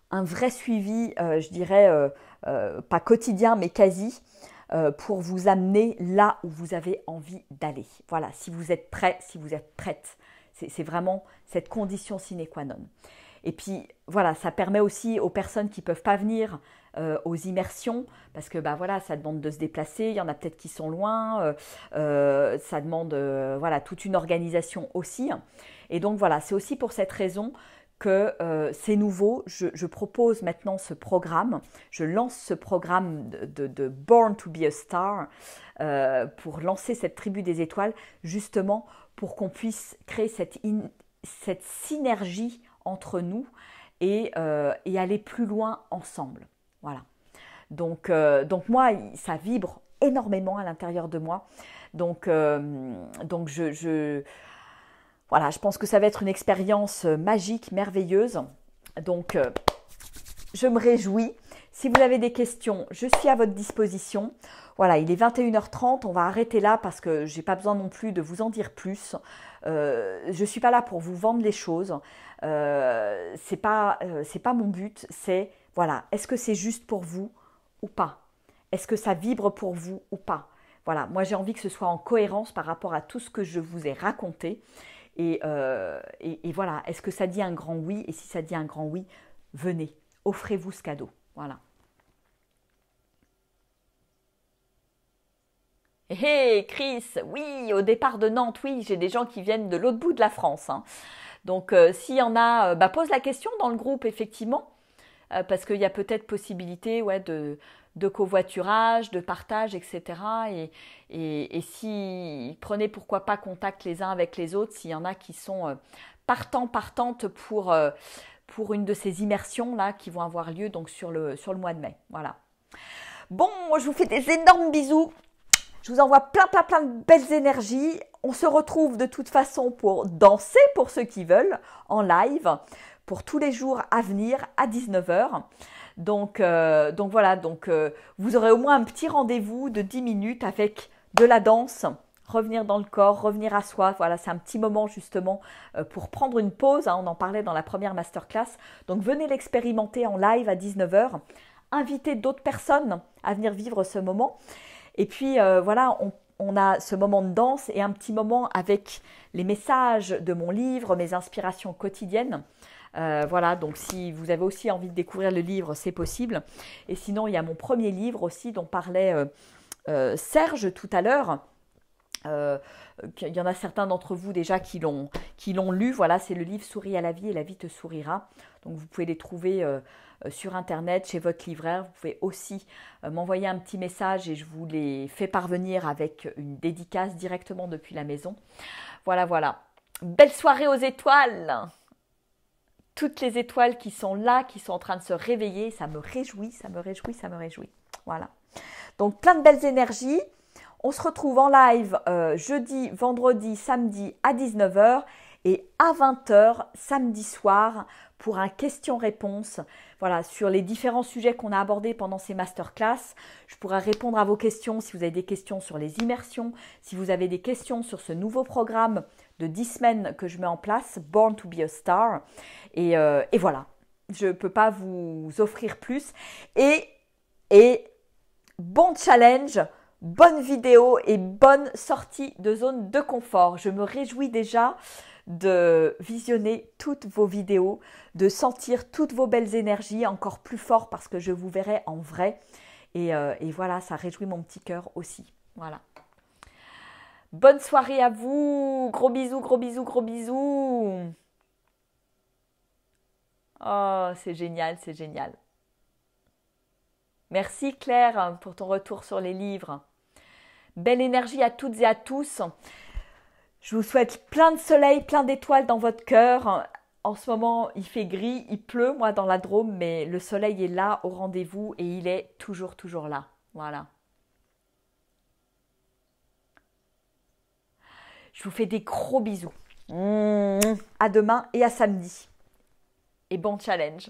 un vrai suivi, je dirais, pas quotidien mais quasi, pour vous amener là où vous avez envie d'aller. Voilà, si vous êtes prêt, si vous êtes prête, c'est vraiment cette condition sine qua non. Et puis voilà, ça permet aussi aux personnes qui ne peuvent pas venir aux immersions, parce que voilà, ça demande de se déplacer, il y en a peut-être qui sont loin, ça demande toute une organisation aussi. Et donc voilà, c'est aussi pour cette raison que c'est nouveau. Je propose maintenant ce programme, je lance ce programme de Born to be a Star pour lancer cette tribu des étoiles, justement pour qu'on puisse créer cette synergie entre nous et aller plus loin ensemble. Voilà. Donc moi, ça vibre énormément à l'intérieur de moi. Donc je pense que ça va être une expérience magique, merveilleuse. Donc, je me réjouis. Si vous avez des questions, je suis à votre disposition. Voilà, il est 21h30, on va arrêter là parce que je n'ai pas besoin non plus de vous en dire plus. Je ne suis pas là pour vous vendre les choses. C'est pas mon but. C'est, voilà, est-ce que c'est juste pour vous ou pas? Est-ce que ça vibre pour vous ou pas? Voilà, moi j'ai envie que ce soit en cohérence par rapport à tout ce que je vous ai raconté. Et voilà, est-ce que ça dit un grand oui? Et si ça dit un grand oui, venez, offrez-vous ce cadeau. Voilà. Hé, Chris, oui, au départ de Nantes, oui, j'ai des gens qui viennent de l'autre bout de la France. Hein. Donc, s'il y en a, pose la question dans le groupe, effectivement, parce qu'il y a peut-être possibilité de covoiturage, de partage, etc. Et si, prenez pourquoi pas contact les uns avec les autres, s'il y en a qui sont partantes pour une de ces immersions là qui vont avoir lieu donc sur le mois de mai. Voilà. Bon, je vous fais des énormes bisous. Je vous envoie plein de belles énergies. On se retrouve de toute façon pour danser pour ceux qui veulent en live pour tous les jours à venir à 19h. Donc voilà, vous aurez au moins un petit rendez-vous de 10 minutes avec de la danse, revenir dans le corps, revenir à soi. Voilà, c'est un petit moment justement pour prendre une pause. Hein, on en parlait dans la première masterclass. Donc venez l'expérimenter en live à 19h. Invitez d'autres personnes à venir vivre ce moment. Et puis voilà, on a ce moment de danse et un petit moment avec les messages de mon livre, mes inspirations quotidiennes, Voilà, donc si vous avez aussi envie de découvrir le livre, c'est possible. Et sinon, il y a mon premier livre aussi dont parlait Serge tout à l'heure. Il y en a certains d'entre vous déjà qui l'ont lu. Voilà, c'est le livre Souris à la vie et la vie te sourira. Donc vous pouvez les trouver sur internet, chez votre libraire. Vous pouvez aussi m'envoyer un petit message et je vous les fais parvenir avec une dédicace directement depuis la maison. Voilà, voilà. Belle soirée aux étoiles! Toutes les étoiles qui sont là, qui sont en train de se réveiller, ça me réjouit, ça me réjouit, ça me réjouit. Voilà. Donc plein de belles énergies. On se retrouve en live jeudi, vendredi, samedi à 19 h et à 20 h samedi soir pour un question-réponse. Voilà, sur les différents sujets qu'on a abordés pendant ces masterclass. Je pourrai répondre à vos questions si vous avez des questions sur les immersions, si vous avez des questions sur ce nouveau programme de 10 semaines que je mets en place, Born to be a Star. Et voilà, je ne peux pas vous offrir plus. Et bon challenge, bonne vidéo et bonne sortie de zone de confort. Je me réjouis déjà de visionner toutes vos vidéos, de sentir toutes vos belles énergies encore plus fort parce que je vous verrai en vrai. Et voilà, ça réjouit mon petit cœur aussi. Voilà. Bonne soirée à vous. Gros bisous, gros bisous, gros bisous. Oh, c'est génial, c'est génial. Merci Claire pour ton retour sur les livres. Belle énergie à toutes et à tous. Je vous souhaite plein de soleil, plein d'étoiles dans votre cœur. En ce moment, il fait gris, il pleut, moi, dans la Drôme, mais le soleil est là, au rendez-vous, et il est toujours, toujours là. Voilà. Je vous fais des gros bisous. À demain et à samedi. Et bon challenge.